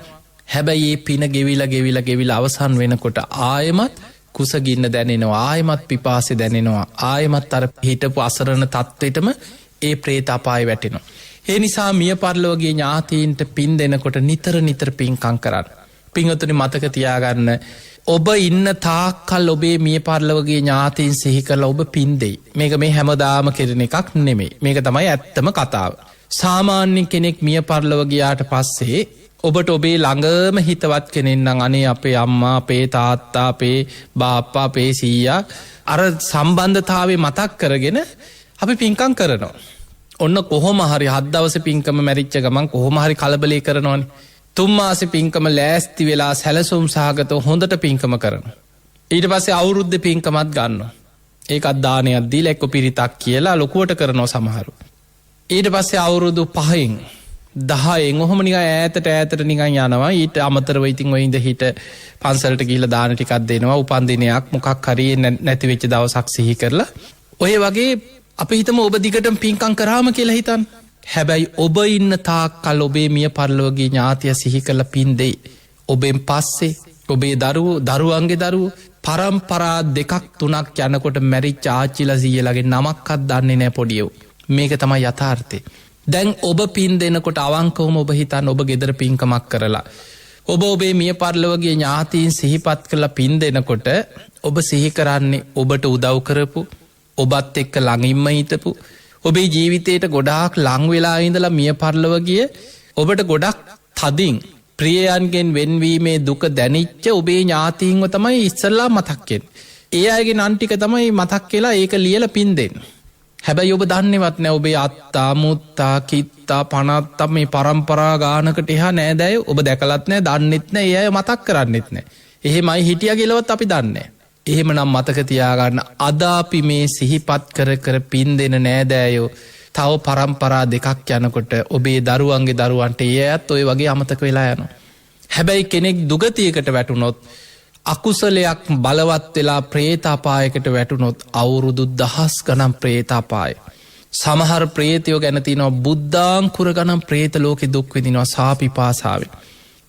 හැබැයි ඒ පින ගෙවිලා අවසන් වෙනකොට ආයෙමත් කුසගින්න දැනෙනවා, ආයෙමත් පිපාසෙ දැනෙනවා, ආයෙමත් අර හිටපු අසරණ තත්වෙටම ඒ ප්‍රේත අපායේ වැටෙනවා. ඒ නිසා මිය පරලොවගේ ඥාතීන්ට පින් දෙනකොට නිතර පින්කම් කරන්න. පින්වතුනි මතක තියාගන්න, ඔබ ඉන්න තාක්කල් ඔබේ මිය පරලොවගේ ඥාතීන් සිහි කරලා ඔබ පින් දෙයි. මේක මේ හැමදාම කෙරෙන එකක් නෙමෙයි. මේක තමයි ඇත්තම කතාව. සාමාන්‍ය කෙනෙක් මිය පරලොව ගියාට පස්සේ ඔබට ඔබේ ළඟම හිතවත් කෙනෙක් නම් අනේ අපේ අම්මා, අපේ තාත්තා, අපේ බාප්පා, අපේ සීයා අර සම්බන්ධතාවය මතක් කරගෙන අපි පින්කම් කරනවා. ඔන්න කොහොම හරි 7 දවසේ පින්කම මැරිච්ච ගමන් කොහොම හරි කලබලේ කරනවනේ. 3 මාසේ පින්කම ලෑස්ති වෙලා සැලසුම් සහගතව හොඳට පින්කම කරනවා. ඊට පස්සේ අවුරුද්දේ පින්කමත් ගන්නවා. ඒකත් දානයක් දීලා එක්ක පිරිතක් කියලා ලොකුවට කරනවා සමහරු. ඊට පස්සේ අවුරුදු 5න් 10න් ඔහොම නිකන් ඈතට නිකන් යනවා. ඊට අමතරව ඉතින් ඔය ඉඳ හිට පන්සලට ගිහිල්ලා දාන ටිකක් දෙනවා. උපන් දිනයක් මොකක් හරි නැති වෙච්ච දවසක් සිහි කරලා ඔය වගේ අපි හිතමු ඔබ දිගටම පින්කම් කරාම කියලා හිතන්න. හැබැයි ඔබ ඉන්න තාක්කල් ඔබේ මිය පරලොවගේ ඥාතිය සිහි කරලා පින් දෙයි. ඔබෙන් පස්සේ ඔබේ දරුවන්ගේ දරුවෝ පරම්පරා 2ක් 3ක් යනකොට මැරිච්ච ආච්චිලා සීයලාගේ නමක්වත් දන්නේ නැහැ පොඩියෝ. මේක තමයි යථාර්ථය. දැන් ඔබ පින් දෙනකොට අවංකවම ඔබ හිතන්න ඔබ ගෙදර පින්කමක් කරලා ඔබ ඔබේ මිය පරලොවගේ ඥාතීන් සිහිපත් කරලා පින් දෙනකොට ඔබ සිහි කරන්නේ ඔබට උදව් කරපු ඔබත් එක්ක ළඟින්ම හිටපු ඔබේ ජීවිතයට ගොඩාක් ලං වෙලා ඉඳලා මිය පරලොව ගිය ඔබට ගොඩක් තදින් ප්‍රියයන්ගෙන් වෙන්වීමේ දුක දැනිච්ච ඔබේ ඥාතීන්ව තමයි ඉස්සල්ලා මතක්කෙන්. ඒ අයගේ නන්ටික තමයි මතක් කියලා ඒක ලියල පින් දෙන්න. හැබැයි ඔබ දන්නේවත් නෑ ඔබේ අත්තා මුත්තා කිත්තා පනත්තා මේ පරම්පරා ගානකට එහා නෑදැයි ඔබ දැකලත් නෑ දන්නෙත් නෑ ඒ අය මතක් කරන්නෙත් නෑ. එහෙමයි හිටිය කියලවත් අපි දන්නේ. එහෙම නම් මතක තියාගන්න අද අපි මේ සිහිපත් කර කර පින් දෙන නෑදෑයෝ තව පරම්පරා දෙකක් යනකොට ඔබේ දරුවන්ගේ දරුවන්ට ඒ අයත් ඔය වගේ අමතක වෙලා යනවා. හැබැයි කෙනෙක් දුගතියකට වැටුනොත් අකුසලයක් බලවත් වෙලා ප්‍රේතාපායකට වැටුනොත් අවුරුදු 10 ගණන් ප්‍රේතාපාය. සමහර ප්‍රේතයෝ ගැන තියෙනවා බුද්ධාංකුර ගණන් ප්‍රේත ලෝකෙ දුක් විඳිනවා සාපිපාසාවෙන්.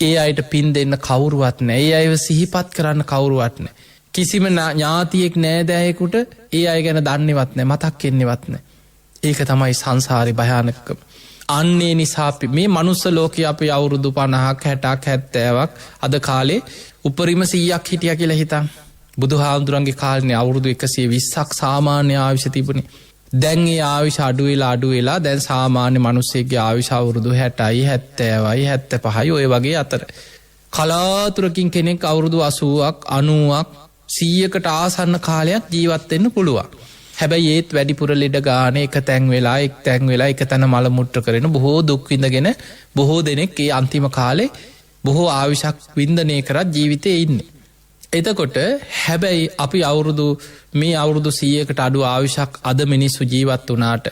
ඒ අයට පින් දෙන්න කවුරුවත් නෑ. ඒ අයව සිහිපත් කරන්න කවුරුවත් නෑ. කිසිම ඥාතියෙක් නෑදෑයෙකුට ඒ අය ගැන දන්නේවත් නෑ මතක් වෙන්නේවත් නෑ. ඒක තමයි සංසාරේ භයානකකම. අන්නේ නිසා මේ මනුස්ස ලෝකයේ අපි අවුරුදු 50ක් 60ක් 70ක් අද කාලේ උපරිම 100ක් හිටියා කියලා හිතන්. බුදුහාමුදුරන්ගේ කාලේ අවුරුදු 120ක් සාමාන්‍ය ආයුෂ තිබුණේ. දැන් ඒ ආයුෂ අඩු වෙලා දැන් සාමාන්‍ය මිනිස්සෙක්ගේ ආයුෂ අවුරුදු 60යි 70යි 75යි ඔය වගේ අතර. කලාතුරකින් කෙනෙක් අවුරුදු 80ක් 90ක් 100කට ආසන්න කාලයක් ජීවත් වෙන්න පුළුවන්. හැබැයි ඒත් වැඩිපුර ලෙඩ ගාන එක තැන් වෙලා එක තැන මල මුට්ට කරන බොහෝ දුක් විඳගෙන බොහෝ දෙනෙක් ඒ අන්තිම කාලේ බොහෝ ආයුෂක් වින්දනය කරත් ජීවිතේ ඉන්නේ. එතකොට හැබැයි අපි අවුරුදු 100කට අඩු ආයුෂක් අද මිනිස්සු ජීවත් වුණාට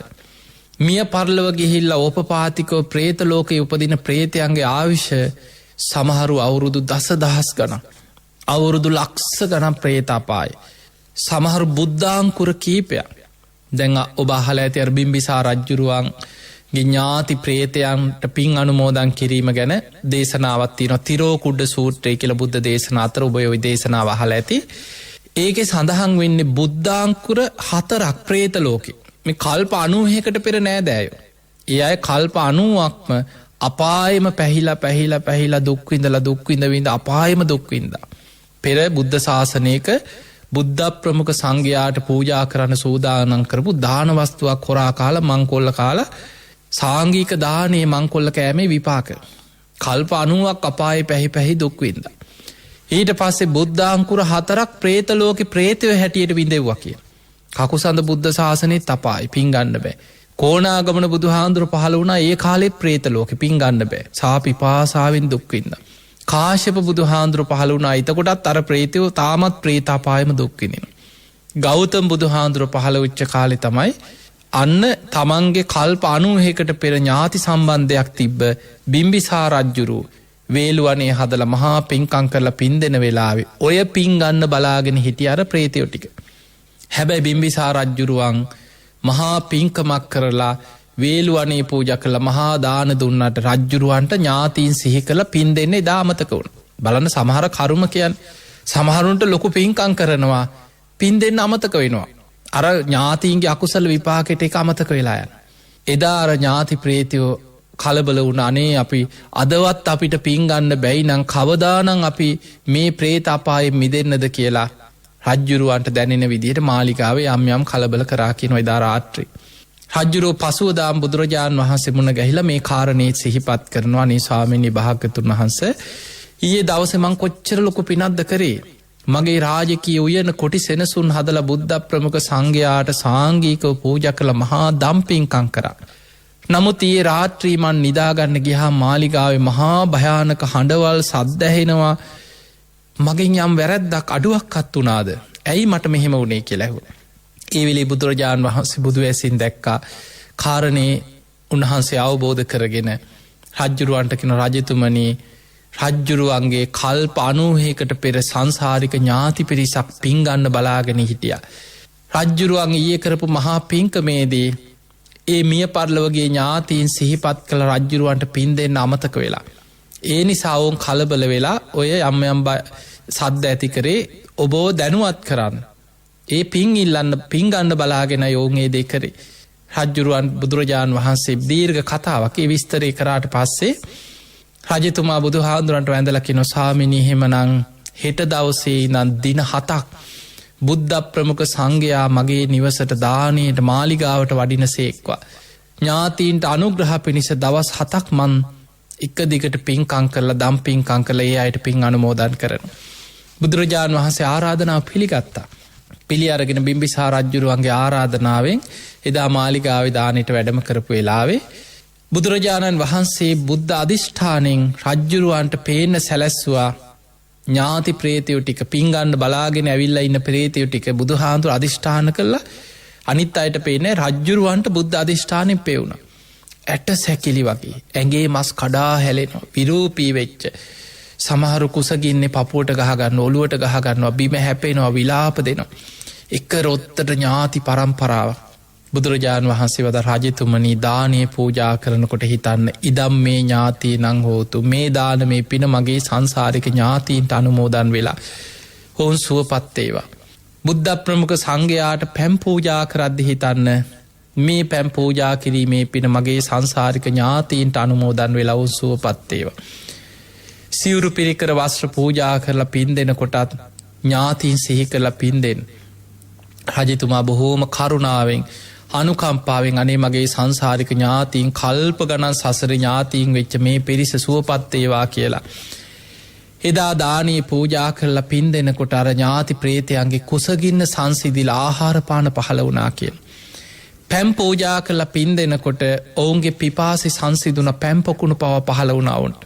මිය පරලොව ගිහිල්ලා ඕපපාතිකව പ്രേත ලෝකේ උපදින പ്രേතයන්ගේ ආයුෂ සමහරු අවුරුදු දසදහස් ගණන් අවුරුදු ලක්ෂ ගණන් പ്രേත අපාය. සමහරු බුද්ධාංකුර කීපයක්. දැන් ඔබ අහලා ඇති අර බිම්බිසාර රජුරුවන්ගේ ඥාති ප්‍රේතයන්ට පින් අනුමෝදන් කිරීම ගැන දේශනාවක් තියෙනවා. තිරෝකුඩ සූත්‍රය කියලා බුද්ධ දේශනා අතර ඔබ ওই දේශනාව අහලා ඇති. ඒකේ සඳහන් වෙන්නේ බුද්ධාංකුර 4ක් പ്രേත ලෝකේ. මේ කල්ප 90කට පෙර නෑදෑයෝ. ඒ අය කල්ප 90ක්ම අපායෙම පැහිලා දුක් විඳ අපායෙම දුක් විඳා. පෙර බුද්ධ ශාසනයක බුද්ධ ප්‍රමුඛ සංඝයාට පූජා කරන්න සූදානම් කරපු දාන වස්තුවක් හොරා කාලා මංකොල්ල කාලා සාංගික දානේ මංකොල්ල කෑමේ විපාක. කල්ප 90ක් අපායේ පැහි දුක් විඳා. ඊට පස්සේ බුද්ධාංකුර 4ක් പ്രേත ලෝකේ പ്രേතයෝ හැටියට විඳෙව්වා කියන. කකුසඳ බුද්ධ ශාසනයේත් අපායි පින් ගන්න බෑ. කොණාගමන බුදුහාඳුර පහළ වුණා ඒ කාලේ പ്രേත ලෝකේ පින් ගන්න බෑ. සාපිපාසාවෙන් දුක් විඳා. කාශ්‍යප බුදුහාඳුර පහළ වුණා. එතකොටත් අර ප්‍රේතයෝ තාමත් ප්‍රේතාපායම දුක් විඳිනවා. ගෞතම බුදුහාඳුර පහළ වෙච්ච කාලේ තමයි අන්න තමන්ගේ කල්ප 90කට පෙර ඥාති සම්බන්ධයක් තිබ්බ බිම්බිසාර රජුරු වේළුවනේ හදලා මහා පින්කම් කරලා පින් දෙන වෙලාවේ ඔය පින් ගන්න බලාගෙන හිටිය අර ප්‍රේතයෝ ටික. හැබැයි බිම්බිසාර රජුරුවන් මහා පින්කමක් කරලා වේළුවනේ පූජා කළා මහා දාන දුන්නාට රජ්ජුරුවන්ට ඥාතීන් සිහි කරලා පින් දෙන්නේ දාමතක වුණා. බලන්න සමහර කර්ම කියන්නේ සමහරුන්ට ලොකු පින්කම් කරනවා පින් දෙන්න අමතක වෙනවා. අර ඥාතීන්ගේ අකුසල විපාකෙට ඒක අමතක වෙලා යනවා. එදා අර ඥාති ප්‍රේතයෝ කලබල වුණා. අනේ අපි අදවත් අපිට පින් ගන්න බැයි නම් කවදානම් අපි මේ പ്രേත අපායෙන් මිදෙන්නද කියලා රජ්ජුරුවන්ට දැනෙන විදිහට මාලිගාවේ යම් කලබල කරා කියන එදා රාත්‍රී රජ්ජුරුව පසුවදාම් බුදුරජාණන් වහන්සේ මුණ ගැහිලා මේ කාරණේ සිහිපත් කරනවා. අනේ ස්වාමීනි භාග්‍යතුන් වහන්සේ ඊයේ දවසේ මං කොච්චර ලොකු පිනක්ද කරේ. මගේ රාජකීය උයන කොටි සෙනසුන් හදලා බුද්ධ ප්‍රමුඛ සංඝයාට සාංගිකව පූජා කළ මහා දම්පින්කම් කරා. නමුත් ඊයේ රාත්‍රී මං නිදාගන්න ගියාම මාලිගාවේ මහා භයානක හඬවල් සද්ද ඇහෙනවා. මගෙන් යම් වැරැද්දක් අඩුවක්වත් වුණාද? ඇයි මට මෙහෙම වුණේ කියලා ඇහුවා. ඒ වෙලේ බුදුරජාණන් වහන්සේ බුදු ඇසින් දැක්කා. කාරණේ උන්වහන්සේ අවබෝධ කරගෙන රජ්ජුරුවන්ට කියන රජතුමනි රජ්ජුරුවන්ගේ කල්ප 90කට පෙර සංසාරික ඥාති පිරිසක් පින් ගන්න බලාගෙන හිටියා. රජ්ජුරුවන් ඊයේ කරපු මහා පින්කමේදී ඒ මිය පරලොවගේ ඥාතීන් සිහිපත් කළ රජ්ජුරුවන්ට පින් දෙන්න අමතක වෙලා. ඒ නිසා වුන් කලබල වෙලා ඔය යම් සද්ද ඇති කරේ ඔබව දැනුවත් කරන්න. ඒ පින් ගන්න බලාගෙන යෝගේ දෙ කරේ. රජ්ජුරුවන් බුදුරජාණන් වහන්සේ දීර්ඝ කතාවක් ඒ විස්තරය කරාට පස්සේ රජතුමා බුදුහාඳුරන්ට වැඳලා කියනවා ස්වාමීනි එහෙමනම් හෙට දවසේ ඉඳන් දින 7ක් බුද්ධ ප්‍රමුඛ සංඝයා මගේ නිවසට දානයට මාලිගාවට වඩින සේක්වා. ඥාතීන්ට අනුග්‍රහ පිණිස දවස් 7ක් මන් එක දිගට පින්කං කරලා දම් පින්කං කරලා ඒ අයට පින් අනුමෝදන් කරන. බුදුරජාණන් වහන්සේ ආරාධනාව පිළිගත්තා. පිළි අරගෙන බිම්බිසාර රජුරුවන්ගේ ආරාධනාවෙන් එදා මාලිගාවේ දානෙට වැඩම කරපු වෙලාවේ බුදුරජාණන් වහන්සේ බුද්ධ අධිෂ්ඨානෙන් රජ්ජුරුවන්ට පේන්න සැලැස්සුවා ඥාති ප්‍රේතයෝ ටික පිංගන්න බලාගෙන ඇවිල්ලා ඉන්න ප්‍රේතයෝ ටික බුදුහාඳුර අධිෂ්ඨාන කළා අනිත් අයට පේන්නේ රජ්ජුරුවන්ට බුද්ධ අධිෂ්ඨානෙන් පෙවුණා. ඇට සැකිලි වගේ ඇඟේ මස් කඩා හැලෙනවා විරූපී වෙච්ච සමහරු කුසගින්නේ පපුවට ගහගන්න ඔලුවට ගහගන්නවා බිම හැපෙනවා විලාප දෙනවා. එක රොත්තට ඥාති පරම්පරාවක්. බුදුරජාණන් වහන්සේ වද රජතුමනි දානය පූජා කරනකොට හිතන්න ඉදම් මේ ඥාතී නං හෝතු මේ දාන මේ පින මගේ සංසාරික ඥාතීන්ට අනුමෝදන් වෙලා ඔවුන් සුවපත්තේවා. බුද්ධ ප්‍රමුඛ සංඝයාට පැම් පූජා කරද්දි හිතන්න මේ පැම් පූජා කිරීමේ පින මගේ සංසාරික ඥාතීන්ට අනුමෝදන් වෙලා ඔවුන් සුවපත්තේවා. සිවුරු පිරිකර වස්ත්‍ර පූජා කරලා පින් දෙන කොටත් ඥාතීන් සිහි කරලා පින් දෙන්න. රජතුමා බොහෝම කරුණාවෙන් අනුකම්පාවෙන් අනේ මගේ සංසාරික ඥාතීන් කල්ප ගණන් සසර ඥාතීන් වෙච්ච මේ පිරිස සුවපත්තේවා කියලා. එදා දානී පූජා කරලා පින් දෙනකොට අර ඥාති ප්‍රේතයන්ගේ කුසගින්න සංසිදිල ආහාරපාන පහළ වුණා කියෙන්. පැම් පූජා කරලා පින් දෙනකොට ඔවුන්ගේ පිපාසි සංසිදුන පැම්පොකුණු පව පහළ වුණාවුන්ට.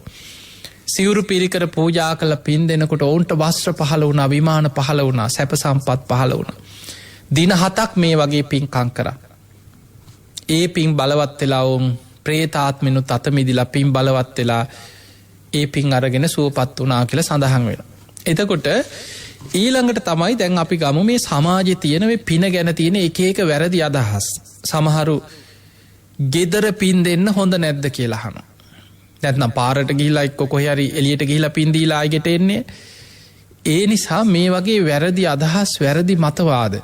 සිවුරු පිරිකර පූජා කළ පින් දෙනකොට ඔවුන්ට වස්ත්‍ර පහළ වුණා විමාන පහළ වුණා සැප සම්පත් පහළ වුණ. දින 7ක් මේ වගේ පින්කං කර. ඒ පින් බලවත් වෙලා ඔවුන් ප්‍රේතාත්මෙනුත් අතමිදිලා පින් බලවත් වෙලා ඒ පින් අරගෙන සුවපත් වුණා කියලා සඳහන් වෙන. එතකොට ඊළඟට තමයි දැන් අපි ගමු මේ සමාජයේ තියෙන මේ පින ගැන තියෙන එක එක වැරදි අදහස්. සමහරු ගෙදර පින් දෙන්න හොඳ නැද්ද කියලා අහනවා. නැත්නම් පාරට ගිහිලා එක්ක කොහේ හරි එළියට ගිහිලා පින් දීලා ආයෙට එන්නේ. ඒ නිසා මේ වගේ වැරදි අදහස් වැරදි මතවාද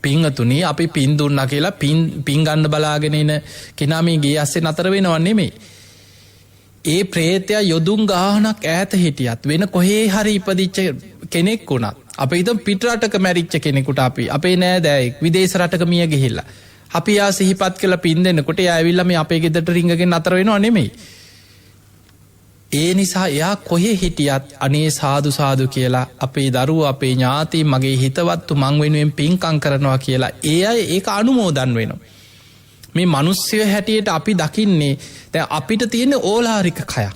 පින්තුණි අපි පින් දුන්නා කියලා පින් ගන්න බලාගෙන ඉන කෙනා මේ ගේ ඇස්සේ නතර වෙනව නෙමෙයි. ඒ ප්‍රේතයා යොදුන් ගානක් ඈත හිටියත් වෙන කොහේ හරි ඉපදිච්ච කෙනෙක් වුණත් අපි හිතමු පිට රටක මැරිච්ච කෙනෙකුට අපි අපේ නෑදෑයෙක් විදේශ රටක මිය ගිහිල්ලා අපි යා සිහිපත් කළ පින් දෙනකොට එයා ඇවිල්ලා මේ අපේ ගෙදරට රිංගගෙන නතර වෙනව නෙමෙයි. ඒ නිසා එයා කොහේ හිටියත් අනේ සාදු සාදු කියලා අපේ දරුවෝ අපේ ඥාතීන් මගේ හිතවත්තු මං වෙනුවෙන් පින්කම් කරනවා කියලා ඒ අය ඒක අනුමෝදන් වෙනවා. මේ මිනිස්සු හැටියට අපි දකින්නේ දැන් අපිට තියෙන ඕලාරික කයක්.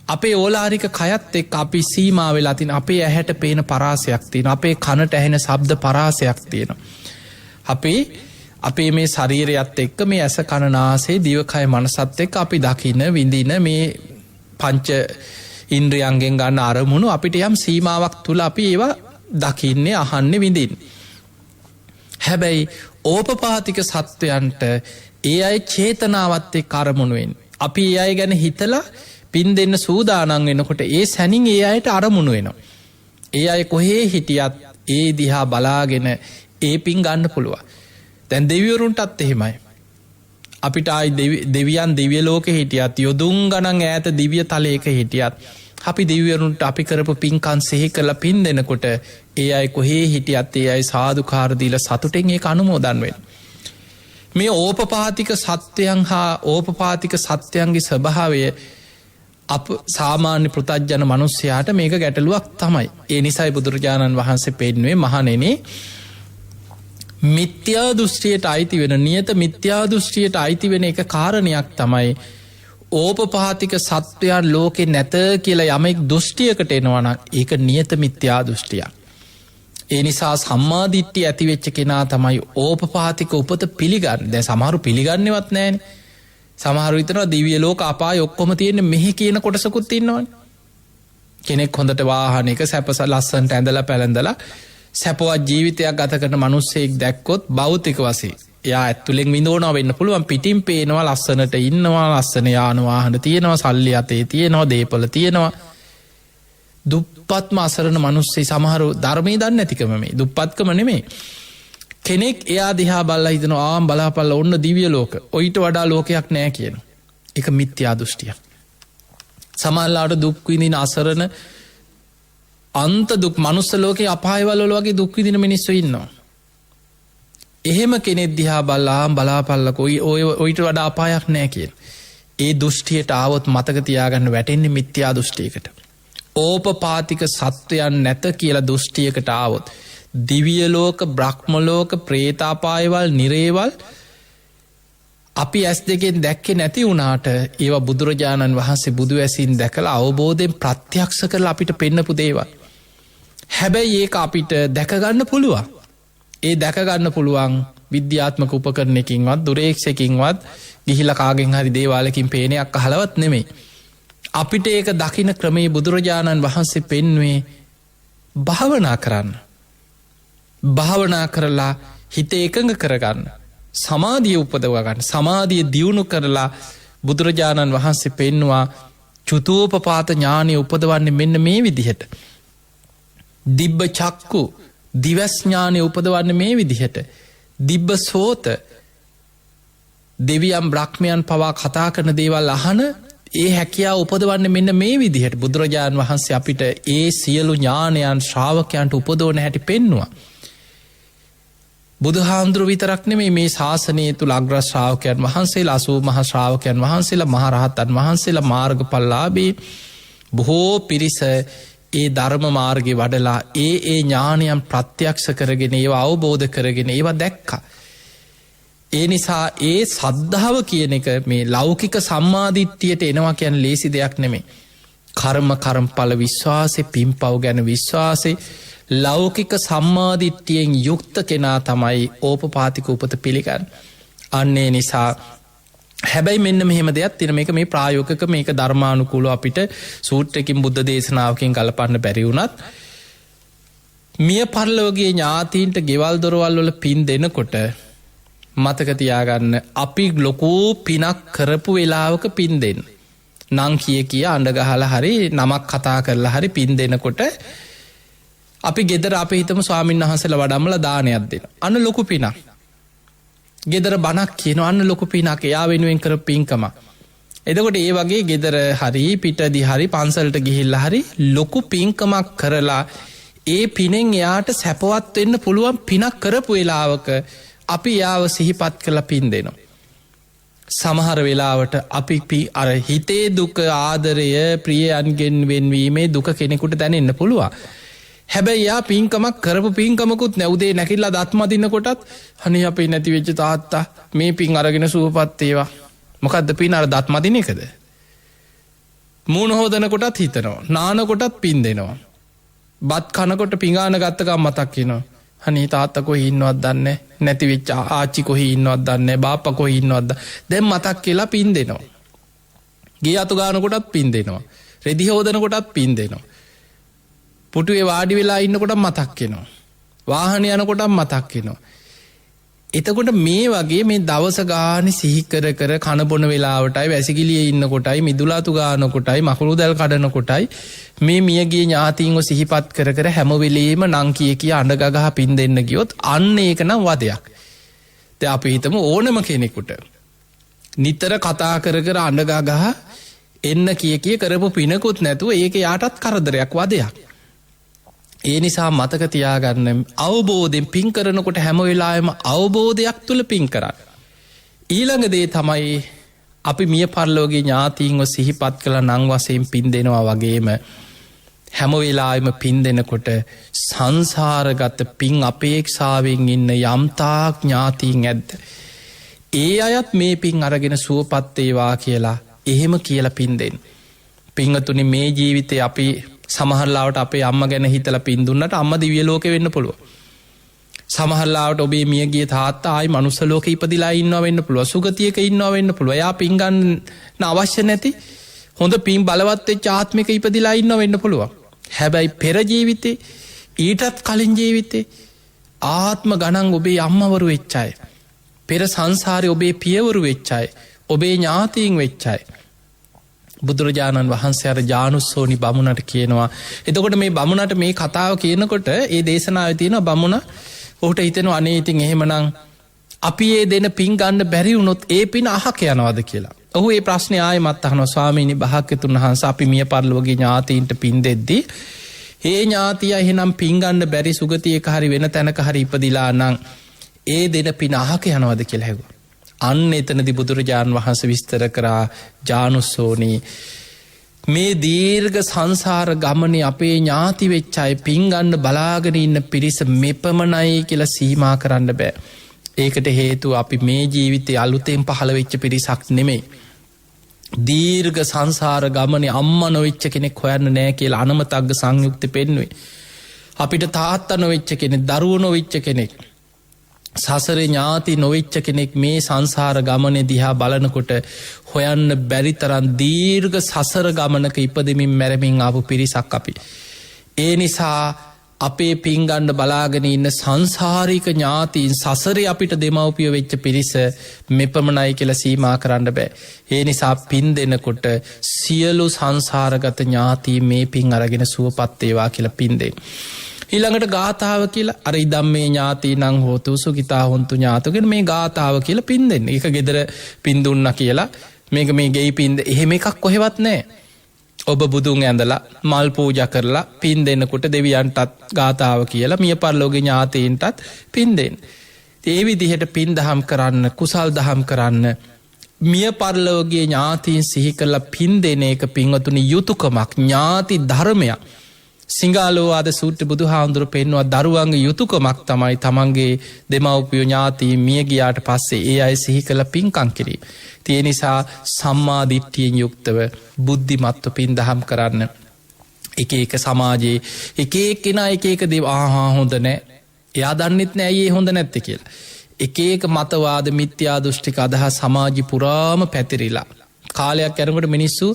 අපේ ඕලාරික කයත් එක්ක අපි සීමා වෙලා තියෙන අපේ ඇහැට පේන පරාසයක් තියෙනවා. අපේ කනට ඇහෙන ශබ්ද පරාසයක් තියෙනවා. අපේ මේ ශරීරයත් එක්ක මේ ඇස කන නාසය දිවකය මනසත් එක්ක අපි දකින විඳින මේ පංච ඉන්ද්‍රියයන්ගෙන් ගන්න අරමුණු අපිට යම් සීමාවක් තුල අපි ඒවා දකින්නේ අහන්නේ විඳින්නේ. හැබැයි ඕපපාතික සත්වයන්ට ඒ අය චේතනාවත් එක්ක අරමුණු වෙන්නේ. අපි ඒ අය ගැන හිතලා පින් දෙන්න සූදානම් වෙනකොට ඒ සැනින් ඒ අයට අරමුණු වෙනවා. ඒ අය කොහේ හිටියත් ඒ දිහා බලාගෙන ඒ පින් ගන්න පුළුවන්. දැන් දෙවිවරුන්ටත් එහෙමයි. අපිට ආයි දෙවියන් දිව්‍ය ලෝකෙ හිටියත් යොදුන් ගණන් ඈත දිව්‍ය තලයක හිටියත් අපි දෙවිවරුන්ට අපි කරපු පින්කම් සිහි කරලා පින් දෙනකොට ඒ අය කොහේ හිටියත් ඒ අය සාදුකාර දීලා සතුටෙන් ඒක අනුමෝදන් වෙනවා. මේ ඕපපාතික සත්‍යයන් හා ඕපපාතික සත්‍යයන්ගේ ස්වභාවය අප සාමාන්‍ය පෘථග්ජන මිනිසයාට මේක ගැටලුවක් තමයි. ඒ නිසායි බුදුරජාණන් වහන්සේ පෙන්වුවේ මහණෙනි මිත්‍යා දෘෂ්ටියට අයිති වෙන නියත මිත්‍යා දෘෂ්ටියට අයිති වෙන එක කාරණයක් තමයි ඕපපාතික සත්වයන් ලෝකේ නැත කියලා යමෙක් දෘෂ්ටියකට එනවා නම් ඒක නියත මිත්‍යා දෘෂ්ටියක්. ඒ නිසා සම්මා දිට්ඨිය ඇති වෙච්ච කෙනා තමයි ඕපපාතික උපත පිළිගන්නේ. දැන් සමහරු පිළිගන්නේවත් නැහැනේ. සමහරු හිතනවා දිව්‍ය ලෝක අපාය ඔක්කොම තියෙන්නේ මෙහි කියන කොටසකුත් ඉන්නවනේ. කෙනෙක් හොඳට වාහනයක සැපස ලස්සනට ඇඳලා පැළඳලා සැපවත් ජීවිතයක් ගත කරන මිනිස්සෙක් දැක්කොත් භෞතික වශයෙන් එයා ඇතුලෙන් විඳවනවා වෙන්න පුළුවන්. පිටින් පේනවා ලස්සනට ඉන්නවා, ලස්සන යාන වාහන තියෙනවා, සල්ලි අතේ තියෙනවා, දේපල තියෙනවා. දුප්පත්ම අසරණ මිනිස්සු සමහරව ධර්මයේ දන්නේ නැතිකම මේ දුප්පත්කම නෙමෙයි. කෙනෙක් එයා දිහා බලලා හිතනවා ආම් බලාපල්ලා ඔන්න දිව්‍ය ලෝක. ඔయిత වඩා ලෝකයක් නැහැ කියනවා. ඒක මිත්‍යා දෘෂ්ටියක්. සමහරලාට දුක් විඳින අසරණ අන්ත දුක් මනුස්ස ලෝකේ අපායවල වගේ දුක් විඳින මිනිස්සු ඉන්නවා. එහෙම කෙනෙක් දිහා බලාපල්ලකෝ ඔයිට වඩා අපායක් නැහැ කියලා. ඒ දෘෂ්ටියට ආවොත් මතක තියාගන්න වැටෙන්නේ මිත්‍යා දෘෂ්ටියකට. ඕපපාතික සත්වයන් නැත කියලා දෘෂ්ටියකට ආවොත් දිව්‍ය ලෝක, බ්‍රහ්ම ලෝක, പ്രേතාපායවල, නිරේවල් අපි ඇස් දෙකෙන් දැක්කේ නැති වුණාට ඒවා බුදුරජාණන් වහන්සේ බුදු ඇසින් දැකලා අවබෝධයෙන් ප්‍රත්‍යක්ෂ කරලා අපිට පෙන්නපු දේවල්. හැබැයි ඒක අපිට දැකගන්න පුළුවන්. ඒ දැකගන්න පුළුවන් විද්‍යාත්මක උපකරණයකින්වත් දුරේක්ෂකින්වත් ගිහිලා කාගෙන් හරි දේවාලකින් පේනයක් අහලවත් නෙමෙයි. අපිට ඒක දකින ක්‍රමේ බුදුරජාණන් වහන්සේ පෙන්වුවේ භාවනා කරන්න. භාවනා කරලා හිත එකඟ කරගන්න. සමාධිය උපදව ගන්න. සමාධිය දියුණු කරලා බුදුරජාණන් වහන්සේ පෙන්නවා චුතෝපපාත ඥානය උපදවන්නේ මෙන්න මේ විදිහට. දිබ්බ චක්කු දිවස් ඥානය උපදවන්නේ මේ විදිහට. දිබ්බ සෝත දෙවියන් බ්‍රහ්මයන් පවා කතා කරන දේවල් අහන ඒ හැකියාව උපදවන්නේ මෙන්න මේ විදිහට. බුදුරජාණන් වහන්සේ අපිට ඒ සියලු ඥානයන් ශ්‍රාවකයන්ට උපදවන හැටි පෙන්නවා. බුදුහාමුදුරුවෝ විතරක් නෙමෙයි මේ ශාසනය තුල අග්‍ර ශ්‍රාවකයන් වහන්සේලා 80 මහා ශ්‍රාවකයන් වහන්සේලා මහරහතන් වහන්සේලා මාර්ගඵලලාභී බොහෝ පිරිස ඒ ධර්ම මාර්ගේ වඩලා ඒ ඥානයන් ප්‍රත්‍යක්ෂ කරගෙන ඒවා අවබෝධ කරගෙන ඒවා දැක්කා. ඒ නිසා ඒ සද්ධාව කියන එක මේ ලෞකික සම්මාදිට්ඨියට එනවා කියන්නේ ලේසි දෙයක් නෙමෙයි. කර්මඵල විශ්වාසේ, පින්පව් ගැන විශ්වාසේ, ලෞකික සම්මාදිට්ඨියෙන් යුක්ත කෙනා තමයි ඕපපාතික උපත පිළිගන්නේ. අන්නේ නිසා හැබැයි මෙන්න මෙහෙම දෙයක් තියෙන. මේක මේ ප්‍රායෝගික, මේක ධර්මානුකූලව අපිට සූත්‍රයකින් බුද්ධ දේශනාවකින් ගලපන්න බැරි වුණත් මිය පරලෝකීය ඥාතීන්ට ගෙවල් දොරවල් වල පින් දෙනකොට මතක තියාගන්න අපි ලොකු පිනක් කරපු වෙලාවක පින් දෙන්න. නම් කිය අඬ ගහලා හරි නමක් කතා කරලා හරි පින් දෙනකොට අපි ගෙදර අපි හිතමු ස්වාමීන් වහන්සේලා වඩම්මලා දානයක් දෙන. අන්න ලොකු පිනක්. ගෙදර බණක් කියනවා අන්න ලොකු පිනක්. එයා වෙනුවෙන් කරපු පින්කම. එතකොට ඒ වගේ ගෙදර හරි පිටදී හරි පන්සලට ගිහිල්ලා හරි ලොකු පින්කමක් කරලා ඒ පිනෙන් එයාට සැපවත් වෙන්න පුළුවන් පිනක් කරපු වෙලාවක අපි යාව සිහිපත් කරලා පින් දෙනවා. සමහර වෙලාවට අපි අර හිතේ දුක, ආදරය, ප්‍රියයන්ගෙන් වෙන්වීමේ දුක කෙනෙකුට දැනෙන්න පුළුවන්. හැබැයි යා පින්කමක් කරපු පින්කමකුත් නැ. උදේ නැගිටලා දත් මදින්න කොටත් අනේ අපේ නැති වෙච්ච තාත්තා මේ පින් අරගෙන සුවපත් වේවා. මොකද්ද පින්? අර දත් මදින එකද? මූණ හොදන කොටත් හිතනවා. නාන කොටත් පින් දෙනවා. බත් කනකොට පිඟාන ගත්ත ගමන් මතක් වෙනවා. අනේ තාත්තා කොහේ ඉන්නවද දන්නේ නැති වෙච්ච ආච්චි කොහේ ඉන්නවද දන්නේ බාප්පා කොහේ ඉන්නවද දැන් මතක් කියලා පින් දෙනවා. ගේ අතු ගාන කොටත් පින් දෙනවා. රෙදි හොදන කොටත් පින් දෙනවා. පුටුවේ වාඩි වෙලා ඉන්න කොටත් මතක් වෙනවා. වාහන යන කොටත් මතක් වෙනවා. එතකොට මේ වගේ මේ දවස ගානේ සිහි කර කර කන බොන වෙලාවටයි, වැසිකිළියේ ඉන්න කොටයි, මිදුලාතු ගාන කොටයි, මකුළු දැල් කඩන කොටයි මේ මියගිය ඥාතීන්ව සිහිපත් කර කර හැම වෙලෙම නම් කිය අඬ ගගහ පින් දෙන්න ගියොත් අන්න ඒක නම් වදයක්. දැන් අපි හිතමු ඕනම කෙනෙකුට නිතර කතා කර කර අඬ ගගහ එන්න කිය කරපු පිනකුත් නැතුව ඒක යාටත් කරදරයක්, වදයක්. ඒ නිසා මතක තියාගන්න අවබෝධයෙන් පින් කරනකොට හැම වෙලාවෙම අවබෝධයක් තුල පින් කරන්න. ඊළඟ දේ තමයි අපි මිය පරලෝකීය ඥාතීන්ව සිහිපත් කළා නම් වශයෙන් පින් දෙනවා වගේම හැම වෙලාවෙම පින් දෙනකොට සංසාරගත පින් අපේක්ෂාවෙන් ඉන්න යම්තාක් ඥාතීන් ඇද්ද ඒ අයත් මේ පින් අරගෙන සුවපත් වේවා කියලා එහෙම කියලා පින් දෙන්න. පින්තුනි මේ ජීවිතේ අපි සමහරලාවට අපේ අම්මා ගැන හිතලා පින් දුන්නට අම්මා දිව්‍ය ලෝකෙ වෙන්න පුළුවන්. සමහරලාවට ඔබේ මියගිය තාත්තා ආයි මනුස්ස ලෝකෙ ඉපදිලා ඉන්නවා වෙන්න පුළුවන්. සුගතියක ඉන්නවා වෙන්න පුළුවන්. එයා පින් ගන්න අවශ්‍ය නැති හොඳ පින් බලවත් වෙච්ච ආත්මික ඉපදිලා ඉන්නවා වෙන්න පුළුවන්. හැබැයි පෙර ජීවිතේ ඊටත් කලින් ජීවිතේ ආත්ම ගණන් ඔබේ අම්මවරු වෙච්ච අය. පෙර සංසාරේ ඔබේ පියවරු වෙච්ච අය. ඔබේ ඥාතීන් වෙච්ච අය. බුදුරජාණන් වහන්සේ අර ජානුස්සෝනි බමුණට කියනවා. එතකොට මේ බමුණට මේ කතාව කියනකොට ඒ දේශනාවේ තියෙන බමුණ ඔහුට හිතෙනවා අනේ ඉතින් එහෙමනම් අපි ඒ දෙන පින් ගන්න බැරි වුණොත් ඒ පින අහක යනවද කියලා. ඔහු ඒ ප්‍රශ්නේ ආයෙමත් අහනවා. ස්වාමීනි භාග්‍යතුන් වහන්සේ අපි මිය පරලෝකීය ඥාතීන්ට පින් දෙද්දී ඒ ඥාතිය එහෙනම් පිංගන්න බැරි සුගතියක හරි වෙන තැනක හරි ඉපදිලා නම් ඒ දෙන පින අහක යනවද කියලා හැගුවා. අන්න එතනදී බුදුරජාණන් වහන්සේ විස්තර කරා ජානුස්සෝනි මේ දීර්ඝ සංසාර ගමනේ අපේ ඥාති වෙච්ච අය පිංගන්න බලාගෙන ඉන්න පිරිස මෙපමණයි කියලා සීමා කරන්න බෑ. ඒකට හේතුව අපි මේ ජීවිතේ අලුතෙන් පහළ වෙච්ච පිරිසක් නෙමෙයි. දීර්ඝ සංසාර ගමනේ අම්මා නොවෙච්ච කෙනෙක් හොයන්න නෑ කියලා අනමතග්ග සංයුක්තෙ පෙන්වුවේ. අපිට තාත්තා නොවෙච්ච කෙනෙක්, දරුවෝ නොවෙච්ච කෙනෙක්, සසරේ ඥාති නොවෙච්ච කෙනෙක් මේ සංසාර ගමනේ දිහා බලනකොට හොයන්න බැරි තරම් දීර්ඝ සසර ගමනක ඉපදෙමින් මැරෙමින් ආපු පිරිසක් අපි. ඒ නිසා අපේ පිංගන්න බලාගෙන ඉන්න සංසාරික ඥාතීන් සසරේ අපිට දෙමව්පිය වෙච්ච පිරිස මෙපමණයි කියලා සීමා කරන්න බෑ. ඒ නිසා පින් දෙනකොට සියලු සංසාරගත ඥාතී මේ පින් අරගෙන සුවපත් වේවා කියලා පින් දෙන්න. ඊළඟට ගාථාව කියලා අර ඉදම්මේ ඥාතීනං හෝතු සුඛිතා හොන්තු ඥාතෝගෙන මේ ගාථාව කියලා පින් දෙන්න. ඒක ගෙදර පින් දුන්නා කියලා මේක මේ ගෙයි පින් එහෙම එකක් කොහෙවත් නැහැ. ඔබ බුදුන් ඇඳලා මල් පූජා කරලා පින් දෙන්නකොට දෙවියන්ටත් ගාථාව කියලා මිය පරලෝකීය ඥාතීන්ටත් පින් දෙන්න. ඒ විදිහට පින් දහම් කරන්න, කුසල් දහම් කරන්න, මිය පරලෝකීය ඥාතීන් සිහි කරලා පින් දෙන එක පින්වතුනි යුතුයකමක්, ඥාති ධර්මයක්. සිංහාලෝවාද සූත්‍ර බුදුහාඳුර පෙන්නවා දරුවන්ගේ යුතුයකමක් තමයි තමන්ගේ දෙමව්පියෝ ඥාතීන් මිය ගියාට පස්සේ ඒ අය සිහි කරලා පින්කම් කිරීම. ඒ නිසා සම්මා දිට්ඨියෙන් යුක්තව බුද්ධිමත්ව පින් දහම් කරන්න. එක එක සමාජයේ එක එක්කෙනා එක එක දේව හොඳ නෑ. එයා දන්නෙත් නෑ ඇයි ඒ හොඳ නැත්තේ කියලා. එක එක මතවාද මිත්‍යා දෘෂ්ටික අදහස් සමාජي පුරාම පැතිරිලා. කාලයක් යනකොට මිනිස්සු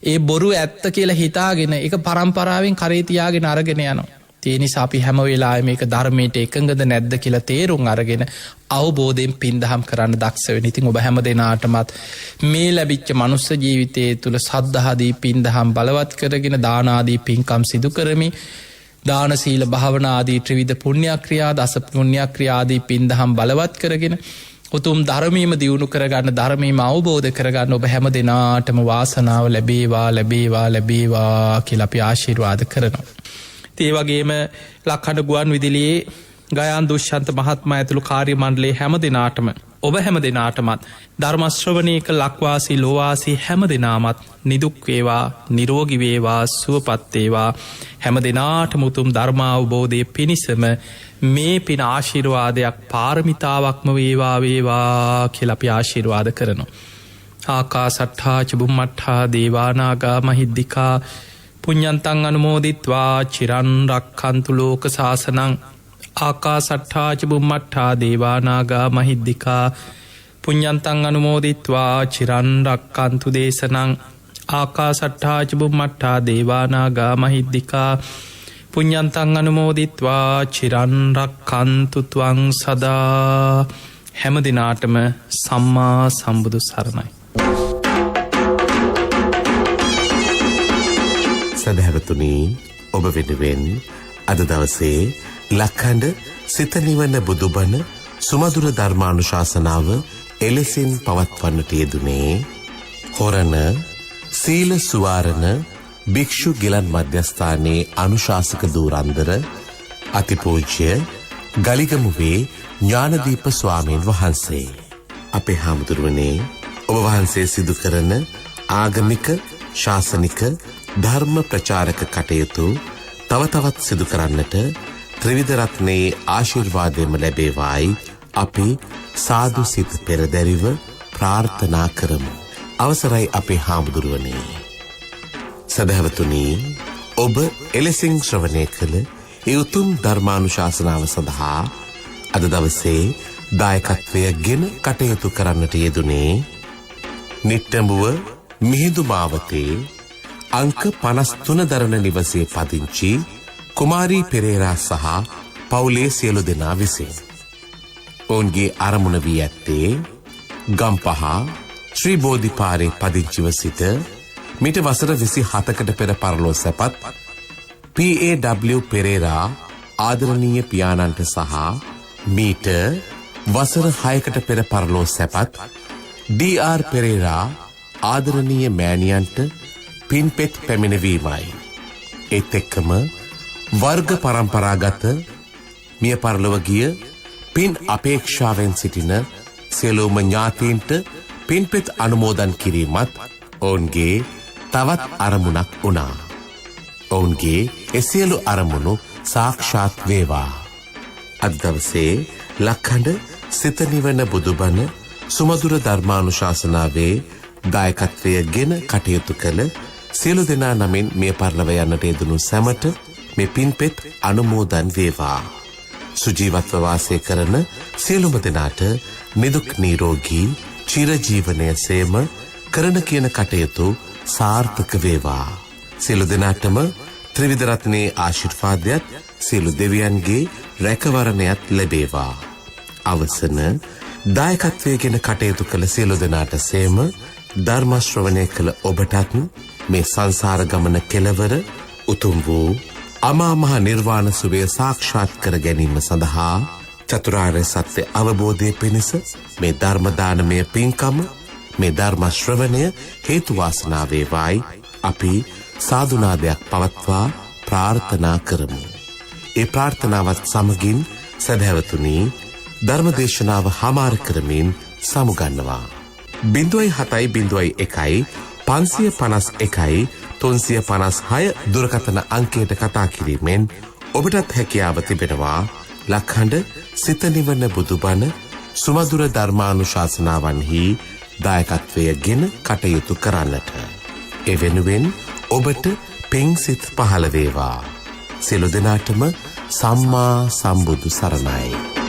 ඒ බොරු ඇත්ත කියලා හිතාගෙන ඒක පරම්පරාවෙන් කරේ තියාගෙන අරගෙන යනවා. ඒ නිසා අපි හැම වෙලාවෙම මේක ධර්මයට එකඟද නැද්ද කියලා තේරුම් අරගෙන අවබෝධයෙන් පින් දහම් කරන්න දක්ෂ වෙන්න. ඉතින් ඔබ හැම දෙනාටමත් මේ ලැබිච්ච මනුස්ස ජීවිතයේ තුල සද්ධාදී පින් දහම් බලවත් කරගෙන දාන ආදී පින්කම් සිදු කරමි. දාන සීල භාවනා ආදී ත්‍රිවිධ පුණ්‍ය ක්‍රියා, දස පුණ්‍ය ක්‍රියා ආදී පින් දහම් බලවත් කරගෙන උතුම් ධර්මීම දියුණු කරගන්න, ධර්මීම අවබෝධ කරගන්න ඔබ හැම දෙනාටම වාසනාව ලැබේවා ලැබේවා ලැබේවා කියලා අපි ආශිර්වාද කරනවා. ඒ වගේම ලක්හඬ ගුවන් විදුලියේ ගයාන් දුෂ්‍යන්ත මහත්මයා ඇතුළු කාර්ය මණ්ඩලයේ හැම දෙනාටම ඔබ හැම දෙනාටමත් ධර්ම ශ්‍රවණයක ලක්වාසී ලෝවාසී හැම දෙනාමත් නිදුක් වේවා, නිරෝගී වේවා, සුවපත් වේවා. හැම දෙනාටම උතුම් ධර්ම අවබෝධයේ පිණිසම මේ පින ආශිර්වාදයක්, පාරමිතාවක්ම වේවා වේවා කියලා අපි ආශිර්වාද කරනවා. ආකාසට්ඨා ච බුම්මට්ඨා දේවානාගා මහිද්దికා පුඤ්ඤන්තං අනුමෝදිත්වා චිරන් රක්ඛන්තු ලෝක සාසනං. ආකාසට්ඨා ච බුම්මට්ඨා දේවානාගා මහිද්దికා පුඤ්ඤන්තං අනුමෝදිත්වා චිරන් රක්ඛන්තු දේශනං. ආකාසට්ඨා ච බුම්මට්ඨා දේවානාගා මහිද්దికා පුඤ්ඤන්තං අනුමෝදිත්වා චිරන් රක්ඛන්තු ත්වං සදා. හැම දිනාටම සම්මා සම්බුදු සරණයි. සදහැවතුනි, ඔබ වෙනුවෙන් අද දවසේ ලක්හඬ සිත නිවන බුදුබණ සුමధుර ධර්මානුශාසනාව එලෙසින් පවත්වන්නට යෙදුනේ හොරණ සීල සුවාරණ භික්ෂු ගිලන් මධ්‍යස්ථානයේ අනුශාසක දූරන්දර අතිපූජ්‍ය ගලිගමුවේ ඥානදීප ස්වාමීන් වහන්සේ. අපේ හාමුදුරුවනේ, ඔබ වහන්සේ සිදු කරන ආගමික ශාසනික ධර්ම ප්‍රචාරක කටයුතු තව තවත් සිදු කරන්නට ත්‍රිවිධ රත්නයේ ආශිර්වාදයම ලැබේවායි අපි සාදු සිත පෙරදැරිව ප්‍රාර්ථනා කරමු. අවසරයි අපේ හාමුදුරුවනේ. සදහැවතුනි, ඔබ එලෙසින් ශ්‍රවණය කළ ඒ උතුම් ධර්මානුශාසනාව සඳහා අද දවසේ දායකත්වය ගෙන කටයුතු කරන්නට යෙදුනේ නිට්ටඹුව මිහිඳු මාවතේ අංක 53 දරණ නිවසේ පදිංචි කුමාරී පෙරේරා සහ පවුලේ සියලු දෙනා විසින්. ඔවුන්ගේ අරමුණ වී ඇත්තේ ගම්පහ ශ්‍රී බෝධිපාරේ පදිංචිව සිට මීට වසර 27කට පෙර පරලෝ සැපත් PAW පෙරේරා ආදරණීය පියාණන්ට සහ මීට වසර 6කට පෙර පරලෝ සැපත් DR පෙරේරා ආදරණීය මෑණියන්ට පින්පෙත් පැමිණවීමයි. ඒත් එක්කම වර්ග පරම්පරාගත මිය පරලොව ගිය පින් අපේක්ෂාවෙන් සිටින සියලුම ඥාතීන්ට පින්පෙත් අනුමෝදන් කිරීමත් ඔවුන්ගේ තවත් අරමුණක් වුණා. ඔවුන්ගේ එසියලු අරමුණු සාක්ෂාත් වේවා. අද දවසේ ලක්හඬ සිත නිවන බුදුබණ සුමధుර ධර්මානුශාසනාවේ දායකත්වය ගෙන කටයුතු කළ සියලු දෙනා නමින් මිය පරලොව යන්නට යෙදුණු සැමට මේ පින්පෙත් අනුමෝදන් වේවා. සුජීවත්ව වාසය කරන සියලුම දෙනාට නිදුක් නිරෝගී චිරජීවනය සේම කරන කියන කටයුතු සාර්ථක වේවා. සියලු දෙනාටම ත්‍රිවිධ රත්නයේ ආශිර්වාදයත් සියලු දෙවියන්ගේ රැකවරණයත් ලැබේවා. අවසන දායකත්වයෙන් කටයුතු කළ සියලු දෙනාට සේම ධර්ම ශ්‍රවණය කළ ඔබටත් මේ සංසාර ගමන කෙලවර උතුම් වූ අමා මහ නිර්වාණ සුවය සාක්ෂාත් කර ගැනීම සඳහා චතුරාර්ය සත්‍ය අවබෝධය පිණිස මේ ධර්ම දානමය පින්කම මේ ධර්ම ශ්‍රවණය හේතු වාසනා වේවායි අපි සාදුනාදයක් පවත්වා ප්‍රාර්ථනා කරමු. ඒ ප්‍රාර්ථනාවත් සමගින් සදහැවතුනි ධර්මදේශනාව හමාර කරමින් සමුගන්නවා. 0701 551 356 දුරකථන අංකයට කතා කිරීමෙන් ඔබටත් හැකියාව තිබෙනවා ලක්හඬ සිත නිවන බුදුබණ සුමధుර ධර්මානුශාසනාවන්හි දායකත්වය ගෙන කටයුතු කරන්නට. ඒ වෙනුවෙන් ඔබට පිංසිත පහළ වේවා. සියලු දෙනාටම සම්මා සම්බුදු සරණයි.